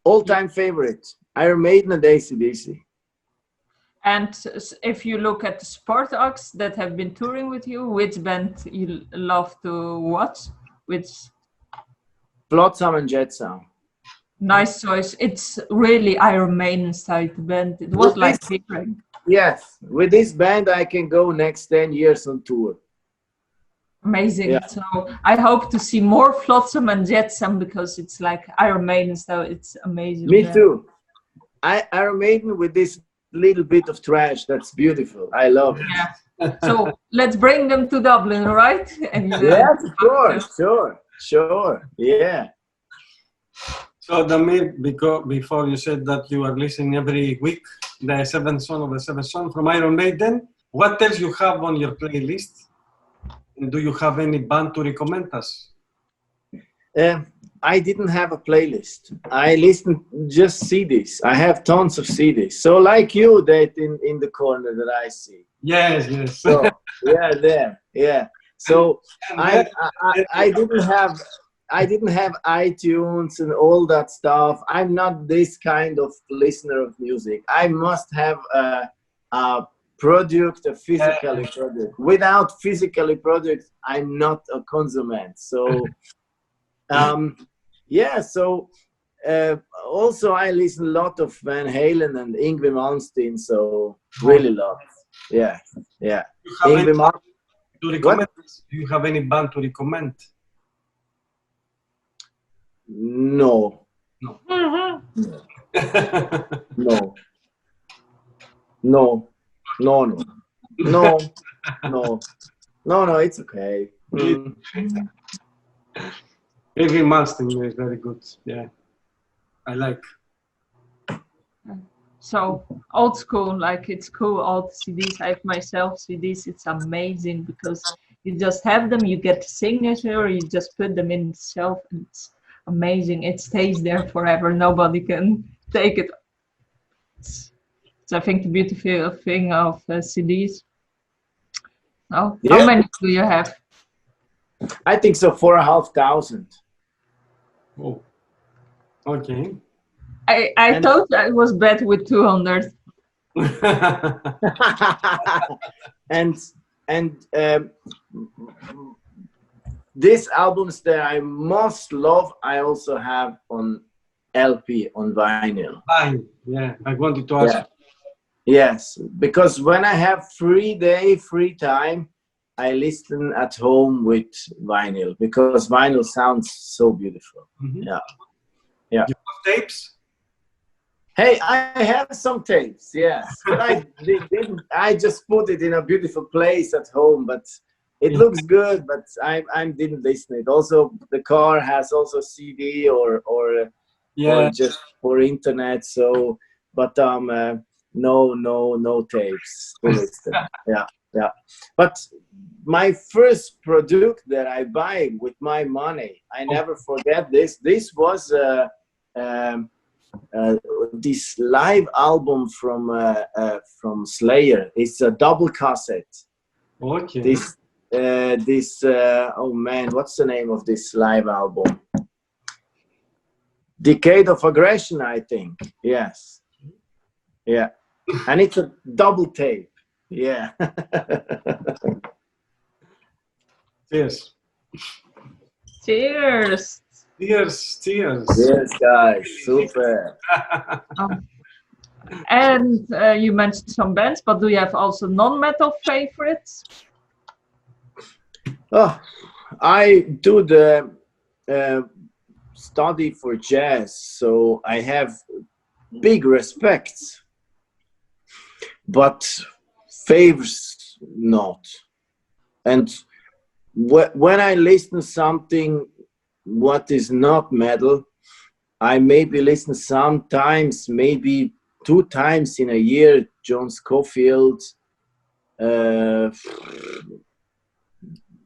All-time favorite. Iron Maiden and AC/DC. And if you look at the Spartaks that have been touring with you, which band you love to watch? Which Flotsam and Jetsam. nice choice. It's really Iron Maiden style band. It was With like this- different. Yes, with this band I can go next 10 years on tour. Amazing. Yeah. So I hope to see more Flotsam and Jetsam, because it's like Iron Maiden style. It's amazing. Me band. too. Iron Maiden with this little bit of trash. That's beautiful. I love it. Yeah. So let's bring them to Dublin, right? And Yes, of course. Sure. Yeah. So, Damir, before you said that you are listening every week, the seventh song from Iron Maiden, what else you have on your playlist? And do you have any band to recommend us? I didn't have a playlist. I listen just CDs. I have tons of CDs. So like you, that in the corner that I see. Yes. So yeah, there. Yeah. So I didn't have iTunes and all that stuff. I'm not this kind of listener of music. I must have a product, a physically product. Without physically product, I'm not a consummate. So yeah. So also I listen a lot of Van Halen and Yngwie Malmsteen. So really love. Yeah. Do you have Yngwie any Malmsteen. to recommend? Do you have any band to recommend? No. Mhm. No, it's okay. Every Malmsteen is very good. Yeah, I like. So old school, like it's cool. Old CDs. I have myself CDs. It's amazing because you just have them. You get the signature. You just put them in itself, and it's amazing. It stays there forever. Nobody can take it It's I think the beautiful thing of CDs. Oh, Yeah. how many do you have? I think so, 4,500. Oh, okay. I thought I was bad with 200. and these albums that I most love, I also have on LP, on vinyl. Fine. Yeah, I wanted to ask. Yeah. Yes, because when I have free time, I listen at home with vinyl, because vinyl sounds so beautiful. Yeah. Yeah. You have tapes? Hey, I have some tapes, yes, but I didn't. I just put it in a beautiful place at home, but it looks good. But I didn't listen it. Also, the car has also CD or just for internet. So, but no tapes to listen. Yeah. But my first product that I buy with my money, I never forget this. This was this live album from Slayer. It's a double cassette. Okay. Oh man, what's the name of this live album? Decade of Aggression, I think. Yes. Yeah. And it's a double tape. Yeah. Cheers. Cheers. Cheers. Yes, guys. Super. And you mentioned some bands, but do you have also non-metal favorites? Oh, I do the study for jazz, so I have big respect, but favors not. And when I listen something what is not metal, I maybe listen sometimes, maybe 2 times in a year, John Scofield.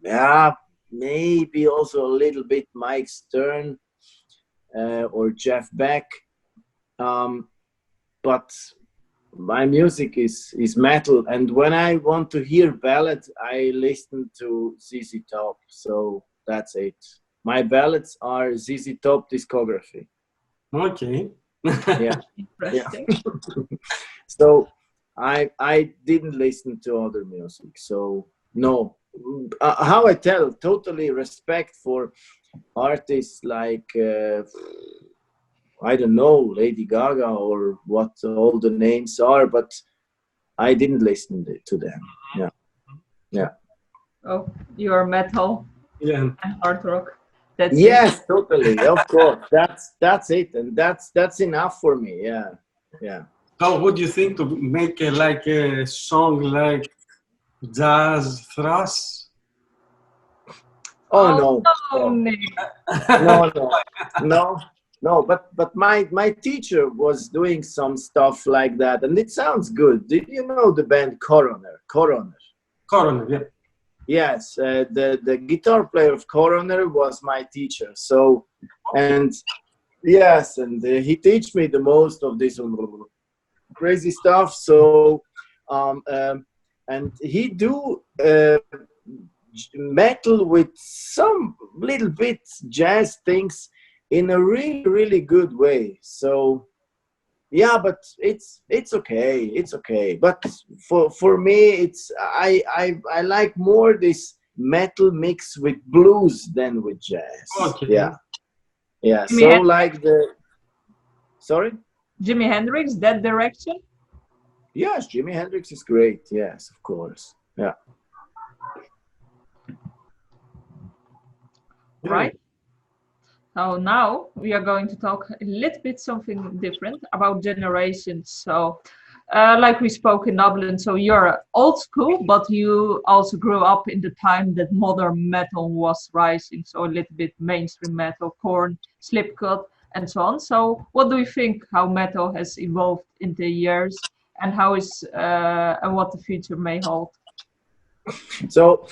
Yeah, maybe also a little bit Mike Stern or Jeff Beck. But my music is metal, and when I want to hear ballads, I listen to ZZ Top. So that's it. My ballads are ZZ Top discography. Okay. Yeah. Interesting. So I didn't listen to other music. So no. How I tell, totally respect for artists like I don't know, Lady Gaga or what all the names are, but I didn't listen to them. Yeah. Oh, you are metal Yeah. and hard rock. That's yes, totally. Of course, that's it, and that's enough for me. Yeah. How would you think to make a song like jazz thrash? Oh no. Oh, Nick. No. But my teacher was doing some stuff like that, and it sounds good. Did you know the band Coroner? Coroner, yeah. Yes, the guitar player of Coroner was my teacher. So, and yes, and he teach me the most of this crazy stuff. So, and he do metal with some little bit jazz things in a really good way. So yeah, but it's okay. But for me, it's I like more this metal mix with blues than with jazz. Okay. Yeah. Jimi So Hendrix? like sorry. Jimi Hendrix, that direction? Yes, Jimi Hendrix is great. Yes, of course. Yeah. Right. So now we are going to talk a little bit something different about generations. So like we spoke in Dublin, so you're old school, but you also grew up in the time that modern metal was rising. So a little bit mainstream metal, Korn, Slipknot, and so on. So what do you think how metal has evolved in the years, and how is and what the future may hold? So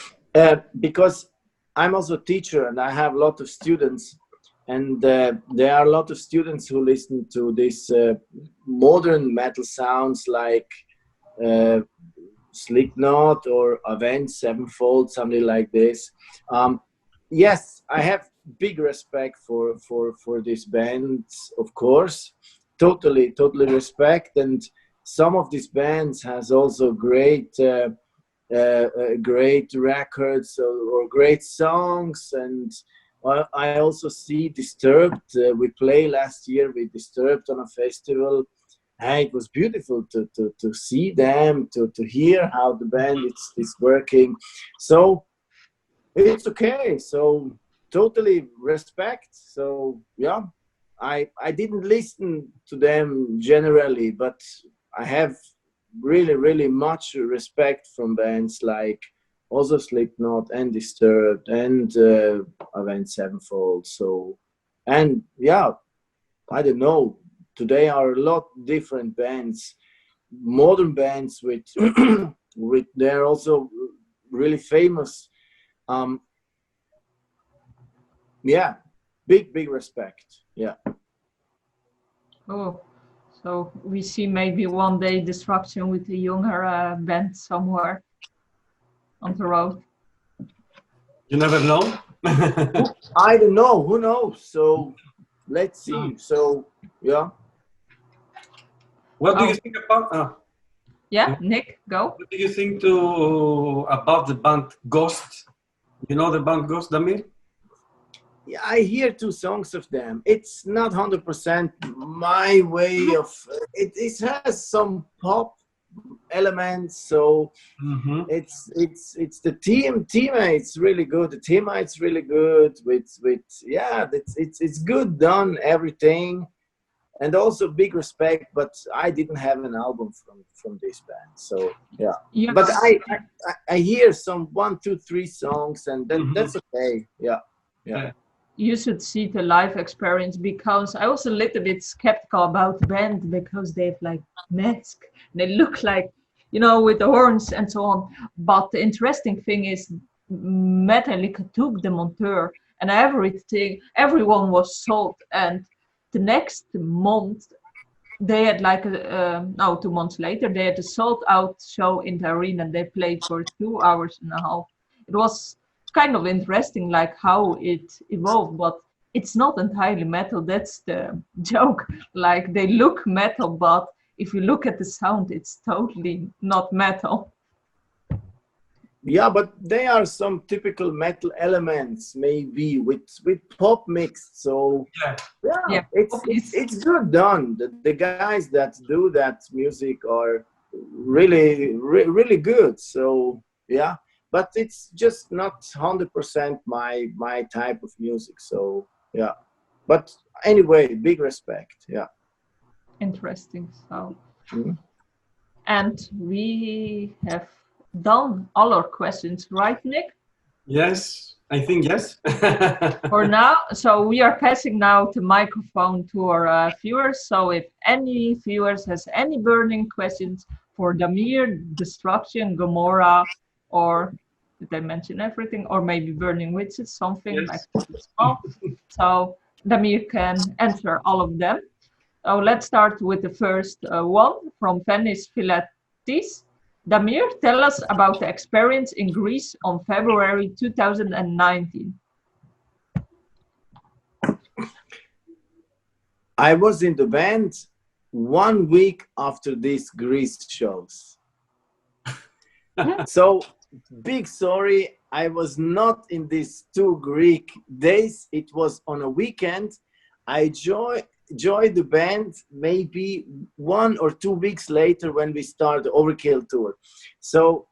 because I'm also a teacher and I have a lot of students, and there are a lot of students who listen to this modern metal sounds like Slipknot or Avenged Sevenfold, something like this. Yes, I have big respect for these bands, of course. Totally respect. And some of these bands has also great great records or great songs. And I also see Disturbed. We played last year with Disturbed on a festival. It was beautiful to see them, to hear how the band is working. So it's okay. So totally respect. So yeah, I didn't listen to them generally, but I have really much respect from bands like also Slipknot and Disturbed and Avenged Sevenfold. So, and yeah, I don't know. Today are a lot different bands, modern bands with with they're also really famous. Yeah, big respect. Yeah. Oh, so we see maybe one day Destruction with a younger band somewhere on the road. You never know. I don't know. Who knows? So let's see. So yeah. What do you think about? Yeah, Nick, go. What do you think about the band Ghost? You know the band Ghost, Damir? Yeah, I hear 2 songs of them. It's not 100% my way of it. It has some pop elements, so it's the teammates really good. The teammates really good with yeah. It's good done everything, and also big respect. But I didn't have an album from this band, so yeah. Yes. But I hear some 1, 2, 3 songs, and then that's okay. Yeah. You should see the live experience, because I was a little bit skeptical about the band because they have like masks. They look like, you know, with the horns and so on. But the interesting thing is Metallica took the monteur and everything, everyone was sold. And the next month they had like 2 months later, they had a sold out show in the arena. They played for 2 hours and a half. It was kind of interesting, like how it evolved, but it's not entirely metal. That's the joke. Like they look metal, but if you look at the sound, it's totally not metal. Yeah, but there are some typical metal elements, maybe with pop mixed. So yeah. It's good done. The guys that do that music are really good. So yeah. But it's just not 100% my type of music. So yeah, but anyway, big respect. Yeah. Interesting. So, and we have done all our questions, right, Nick? Yes, I think yes. For now, so we are passing now the microphone to our viewers. So if any viewers has any burning questions for Damir, Destruction, Gomorra, or did I mention everything? Or maybe Burning Witches, something like small. So Damir can answer all of them. So let's start with the first one from Venice Philatis. Damir, tell us about the experience in Greece on February 2019. I was in the band 1 week after these Greece shows. So big sorry, I was not in these 2 Greek days. It was on a weekend. I joined the band maybe 1 or 2 weeks later when we started the Overkill tour. So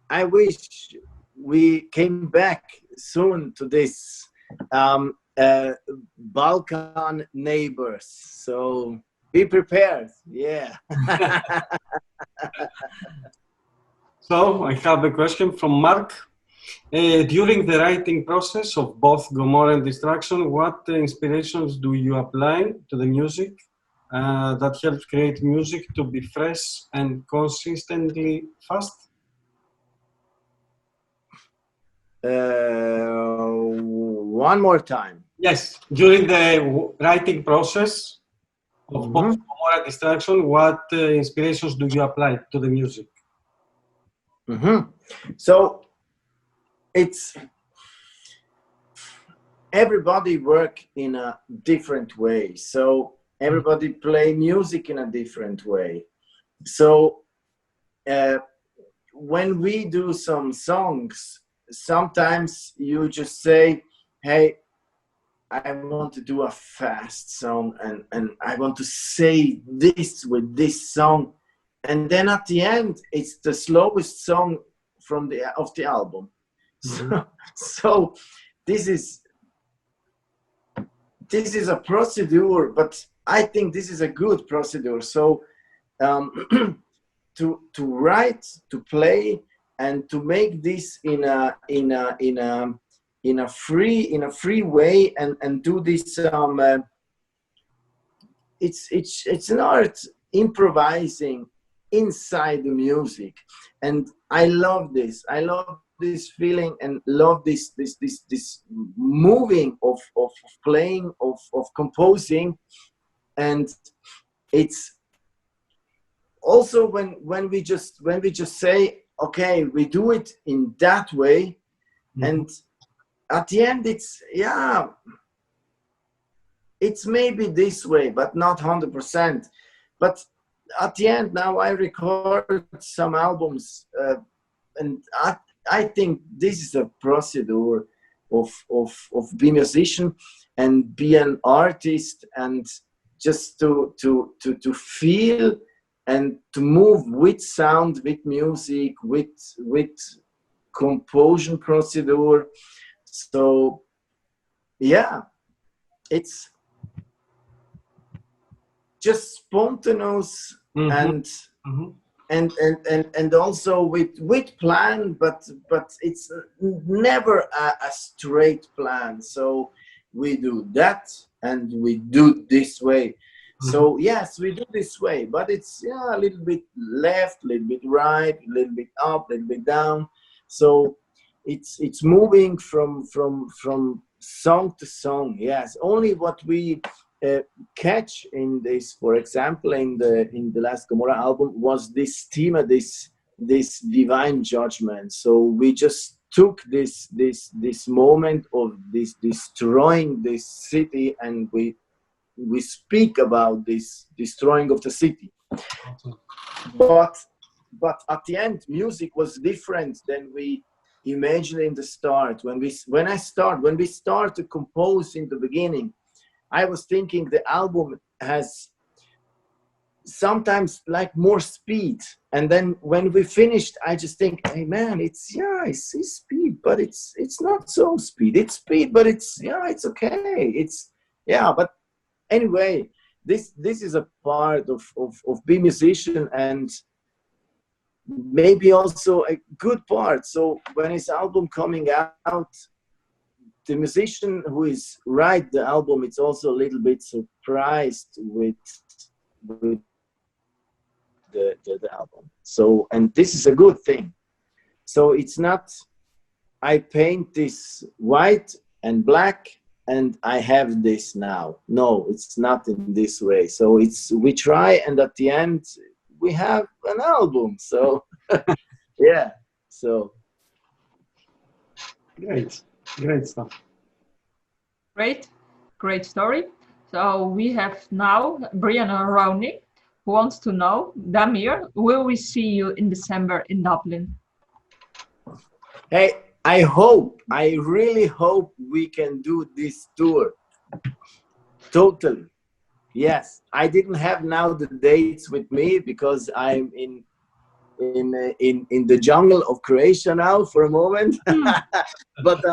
I wish we came back soon to this Balkan neighbors. So be prepared. Yeah. So I have a question from Mark. During the writing process of both Gomorra and Destruction, what inspirations do you apply to the music that helps create music to be fresh and consistently fast? One more time. Yes, during the writing process of both Gomorra Distraction, what inspirations do you apply to the music? So it's everybody work in a different way. So everybody play music in a different way. So when we do some songs, sometimes you just say, hey, I want to do a fast song and I want to say this with this song. And then at the end, it's the slowest song from the album. So this is a procedure, but I think this is a good procedure. So to write, to play, and to make this in a free way and do this it's an art improvising inside the music, and I love this feeling and love this moving of playing, of composing. And it's also when we just say, okay, we do it in that way, and at the end it's maybe this way, but not 100%. But at the end, now I record some albums, and I think this is a procedure of be a musician and be an artist, and just to feel and to move with sound, with music, with composition procedure. So yeah, it's just spontaneous and also with plan, but it's never a straight plan. So we do that and we do this way. So yes, we do this way, but it's a little bit left, a little bit right, a little bit up, a little bit down. So it's moving from song to song. Yes, only what we catch in this, for example, in the last Gomorra album, was this theme, this divine judgment. So we just took this moment of this destroying this city, and we speak about this destroying of the city. But at the end, music was different than we imagined in the start. When we start to compose in the beginning, I was thinking the album has sometimes like more speed, and then when we finished, I just think, hey man, I see speed, but it's not so speed. It's speed, but it's okay. But anyway, this is a part of being a musician, and maybe also a good part. So when his album coming out, the musician who is write the album, it's also a little bit surprised with the album. So, and this is a good thing. So it's not, I paint this white and black and I have this now. No, it's not in this way. So we try, and at the end we have an album. So yeah, so Great stuff. Great story. So we have now Brian Roney, who wants to know, Damir, will we see you in December in Dublin? Hey, I really hope we can do this tour. Totally. Yes, I didn't have now the dates with me because I'm in the jungle of Croatia now for a moment. But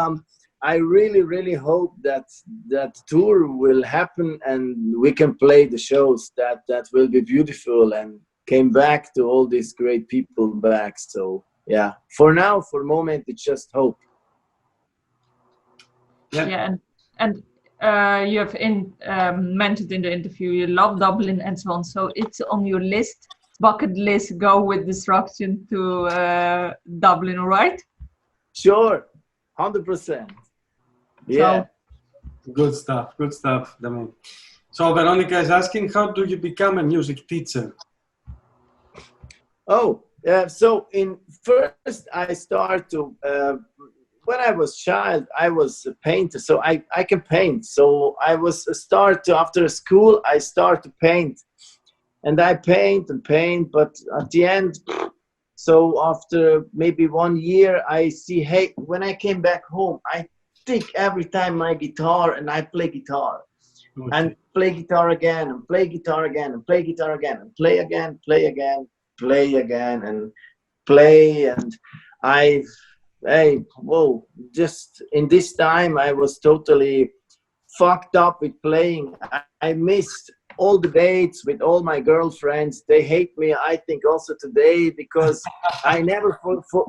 I really hope that tour will happen and we can play the shows. That will be beautiful, and came back to all these great people back. So yeah, for now, for the moment, it's just hope. Yeah, and you have mentioned in the interview you love Dublin and so on. So it's on your bucket list. Go with Destruction to Dublin, right? Sure, 100%. Yeah. Good stuff, Damir. So Veronica is asking, how do you become a music teacher? Oh, so first I start to, when I was child, I was a painter, so I can paint. So I was after school, I start to paint. And I paint and paint, but at the end, so after maybe 1 year, I see, hey, when I came back home, I take every time my guitar and I play guitar. Okay. And play guitar again, and play guitar again, and play guitar again, and play again, play again, play again, and play. And whoa, just in this time, I was totally fucked up with playing. I missed all the dates with all my girlfriends. They hate me, I think, also today, because I never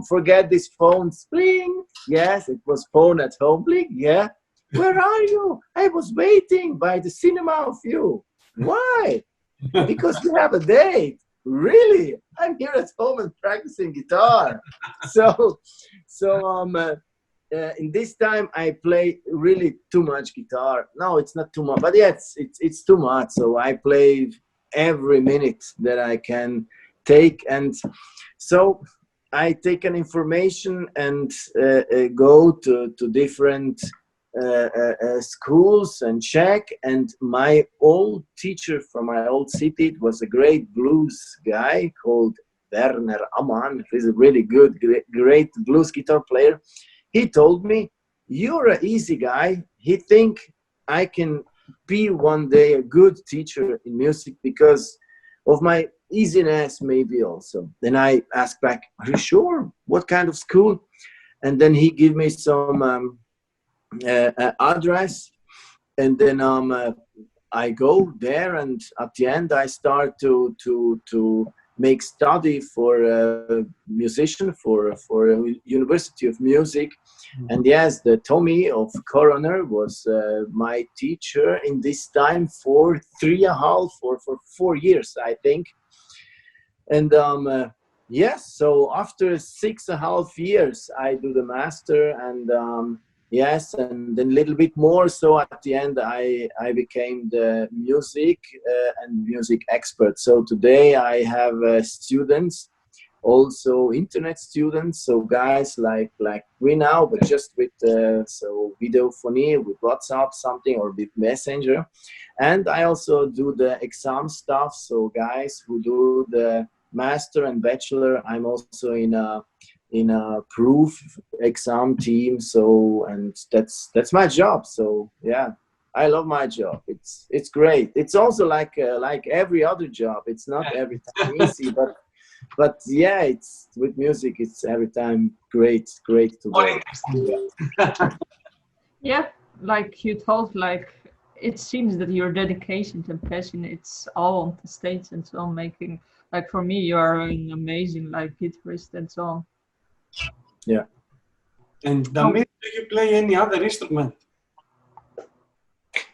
forget this phone. Bling. Yes, it was phone at home. Bling. Yeah. Where are you? I was waiting by the cinema of you. Why? Because you have a date. Really? I'm here at home and practicing guitar. So in this time I play really too much guitar. No, it's not too much, but yeah, it's too much. So I play every minute that I can take, and so I take an information and go to different schools and check. And my old teacher from my old city, it was a great blues guy called Werner Amann. He's a really good, great blues guitar player. He told me, you're an easy guy. He think I can be one day a good teacher in music because of my easiness, maybe also. Then I asked back, are you sure? What kind of school? And then he gave me some address, and then I go there, and at the end I start to make study for a musician for a University of Music. And yes, the Tommy of Coroner was my teacher in this time for 3.5 or for 4 years, I think. And yes, so after 6.5 years, I do the master, and yes, and then a little bit more. So at the end, I became the music and music expert. So today I have students, also internet students. So guys like we now, but just with so videophony, with WhatsApp, something, or with Messenger. And I also do the exam stuff. So guys who do the master and bachelor, I'm also in a proof exam team. So, and that's my job. So yeah, I love my job. It's great. It's also like every other job. It's not every time easy, but yeah, it's with music. It's every time great to work. Yeah, like you told, like it seems that your dedication and passion, it's all on the stage and so on, making, like for me, you are an amazing like guitarist and so on. Yeah. And Damir, do you play any other instrument?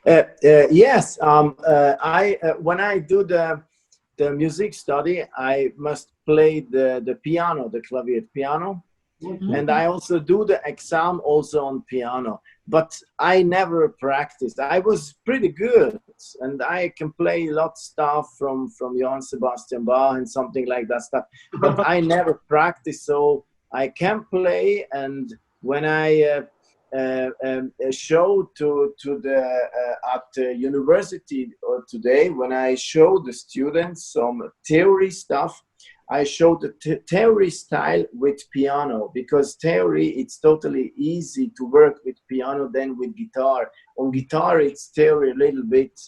Yes. I when I do the music study, I must play the piano, the clavier piano. Mm-hmm. And I also do the exam also on piano, but I never practiced. I was pretty good, and I can play a lot of stuff from Johann Sebastian Bach and something like that stuff, but I never practiced. So I can play, and when I show to the at the university today, when I show the students some theory stuff, I show the theory style with piano, because theory, it's totally easy to work with piano than with guitar. On guitar, it's theory a little bit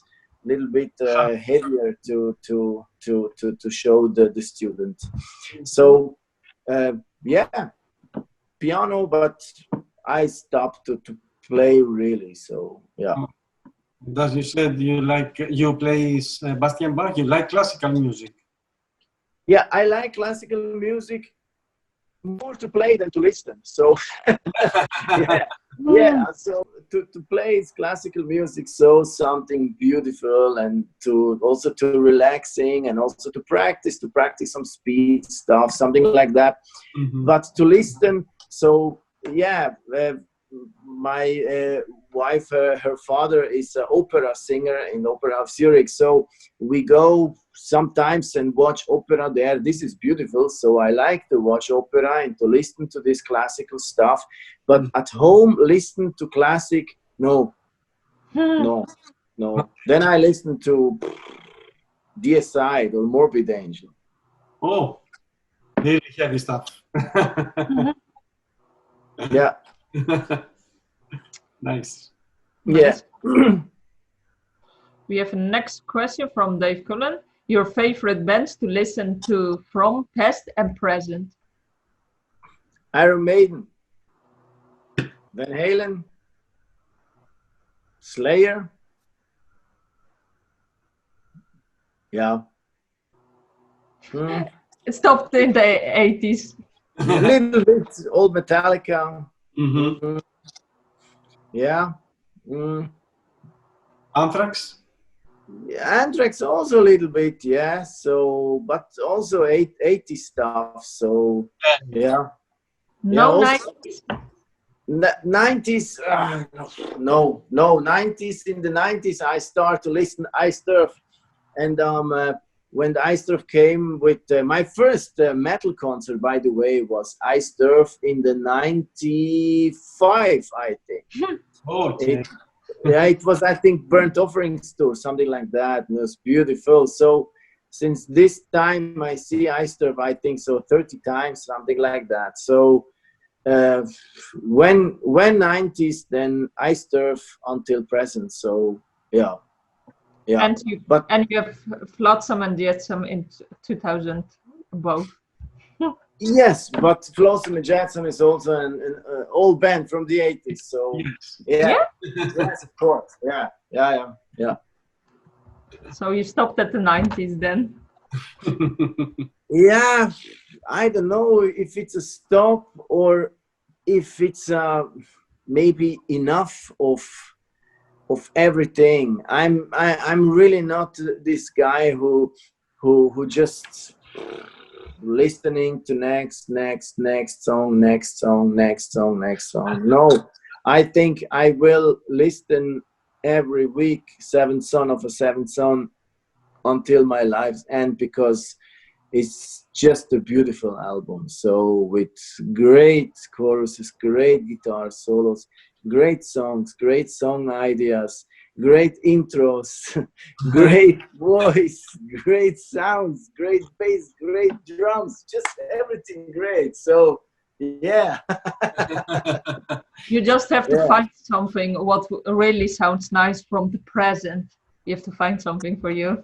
heavier to show the student. So yeah, piano, but I stopped to play really. So yeah. As you said, you play Sebastian Bach. You like classical music. Yeah, I like classical music more to play than to listen. So yeah. So to play classical music, so something beautiful, and to also to relaxing, and also to practice some speed stuff, something like that. Mm-hmm. But to listen, so yeah, my wife, her father is an opera singer in Opera of Zurich. So we go sometimes and watch opera there. This is beautiful. So I like to watch opera and to listen to this classical stuff. But at home, listen to classic, no. Then I listen to Deicide or Morbid Angel. Oh, really heavy stuff. Yeah. Nice. Yeah. We have a next question from Dave Cullen. Your favorite bands to listen to from past and present? Iron Maiden, Van Halen, Slayer. Yeah. It stopped in the 80s. A little bit old Metallica. Mm-hmm. Yeah. Anthrax? Anthrax also a little bit, yeah. So, but also 80 stuff. So, yeah. No yeah, 90s? 90s. No. 90s. In the 90s, I start to listen Ice Turf, and when the Ice Turf came with my first metal concert, by the way, was Ice Turf in the 95, I think. Okay. It was, I think, Burnt Offerings Tour, something like that. It was beautiful. So since this time I see Ice Turf, I think so 30 times, something like that. So when 90s, then Ice Turf until present. So yeah. And you have Flotsam and Jetsam in 2000 both. Yes, but Flotsam and Jetsam is also an old band from the 80s. So yes, of course. Yeah. So you stopped at the 90s then? Yeah, I don't know if it's a stop or if it's maybe enough of everything. I'm really not this guy who just listening to next song. No, I think I will listen every week, Seventh Son of a Seventh Son, until my life's end, because it's just a beautiful album. So with great choruses, great guitar solos, great songs, great song ideas, great intros, great voice, great sounds, great bass, great drums, just everything great. So yeah. You just have to find something what really sounds nice from the present. You have to find something for you.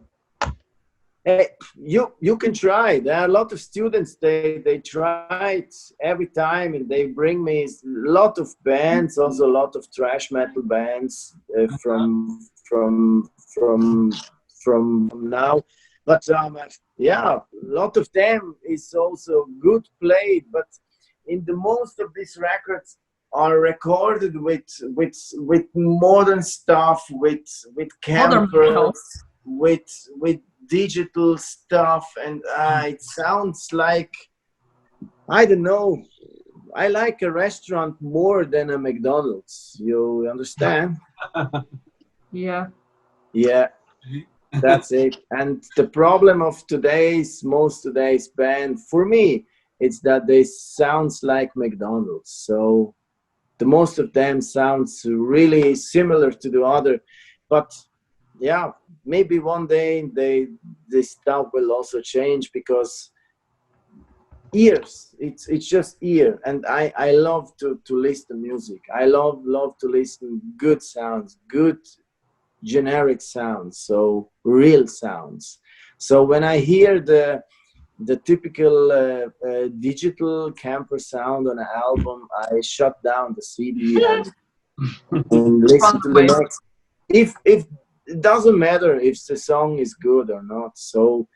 You can try. There are a lot of students, they try it every time, and they bring me a lot of bands, also a lot of thrash metal bands from now. But yeah, a lot of them is also good played, but in the most of these records are recorded with modern stuff, with campers, with digital stuff, and it sounds like, I don't know, I like a restaurant more than a McDonald's. You understand? Yeah, that's it. And the problem of most today's band, for me, it's that they sounds like McDonald's. So the most of them sounds really similar to the other, but yeah, maybe one day this stuff will also change, because ears, it's just ear, and I love to listen to music. I love to listen good sounds, good generic sounds, so real sounds. So when I hear the typical digital camper sound on an album, I shut down the CD and listen to the next. If it doesn't matter if the song is good or not. So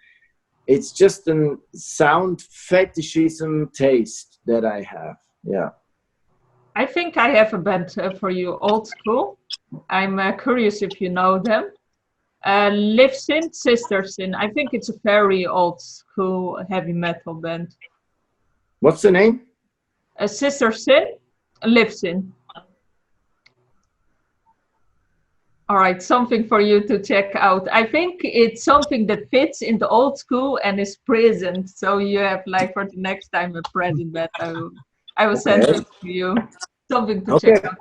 it's just a sound fetishism taste that I have. Yeah. I think I have a band for you, old school. I'm curious if you know them. Lives In, Sister Sin. I think it's a very old school heavy metal band. What's the name? Sister Sin, Lives In. All right, something for you to check out. I think it's something that fits into old school and is present. So you have like for the next time a present that I will send it to you. Something to check out.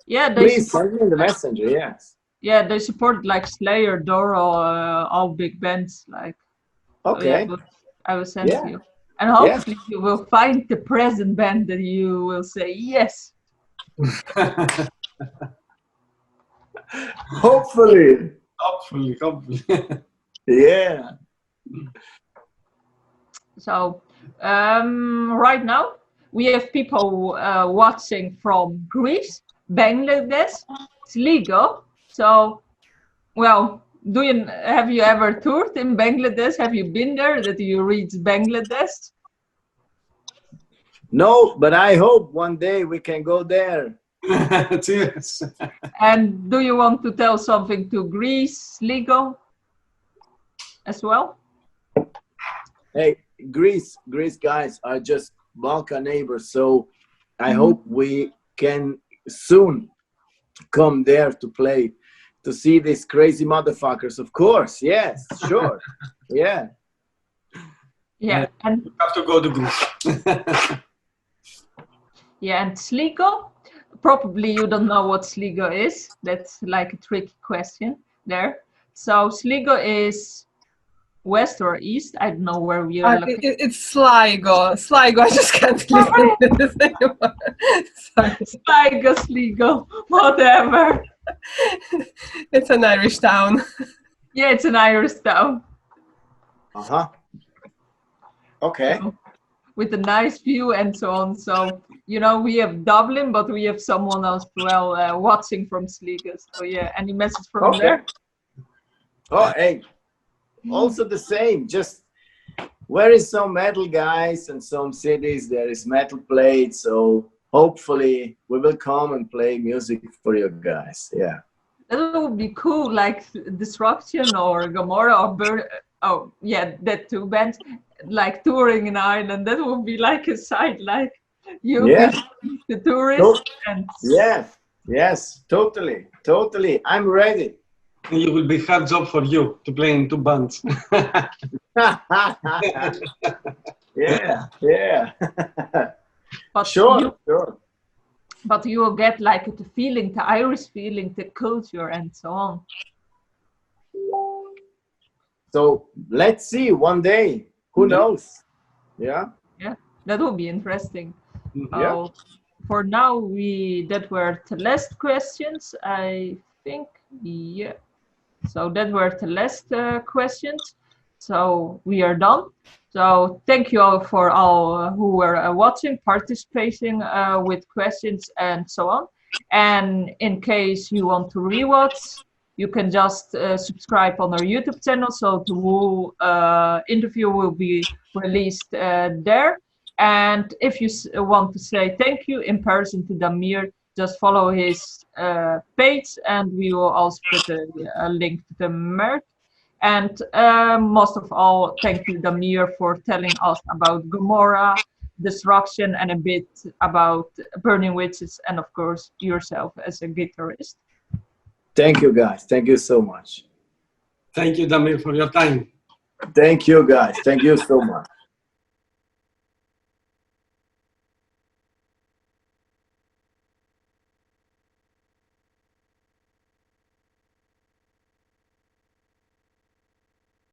Yeah, please send me the messenger. Yes. Yeah, they support like Slayer, Doro, all big bands. Like. Okay. So yeah, I will send to you, and hopefully you will find the present band that you will say yes. Hopefully. Hopefully. Yeah. So right now we have people watching from Greece, Bangladesh, Sligo. So, well, have you ever toured in Bangladesh? Have you been there? That you reached Bangladesh? No, but I hope one day we can go there. Cheers. And do you want to tell something to Greece, Sligo, as well? Hey, Greece guys are just Balkan neighbors, so I hope we can soon come there to play, to see these crazy motherfuckers. Of course, yes, sure, yeah. Yeah, and you have to go to Greece. yeah, and Sligo, probably you don't know what Sligo is. That's like a tricky question there. So Sligo is west or east? I don't know where we are looking. It's Sligo. Sligo, I just can't listen to this anymore. Sligo, Sligo, whatever. It's an Irish town. Yeah, it's an Irish town. Uh-huh. Okay. So, with a nice view and so on. So, you know, we have Dublin, but we have someone else as well watching from Sligo. So, yeah, any message from there? Oh, hey, also the same. Just where is some metal guys and some cities, there is metal played. So hopefully we will come and play music for you guys. Yeah. That would be cool, like Destruction or Gomorra or oh, yeah, that two bands, like touring in Ireland. That would be like a side, like you the tourists. And yes, totally. I'm ready. It will be hard job for you to play in two bands. Yeah. But sure. But you will get like the feeling, the Irish feeling, the culture and so on. So let's see one day. Who knows? Yeah. Yeah, that would be interesting. Yeah. For now, that were the last questions, I think. Yeah. So that were the last questions. So we are done. So thank you all for all who were watching, participating with questions and so on. And in case you want to rewatch, you can just subscribe on our YouTube channel. So the whole interview will be released there. And if you want to say thank you in person to Damir, just follow his page, and we will also put a link to the merch. And most of all, thank you, Damir, for telling us about Gomorra, Destruction, and a bit about Burning Witches, and of course, yourself as a guitarist. Thank you, guys. Thank you so much. Thank you, Damir, for your time. Thank you, guys. Thank you so much.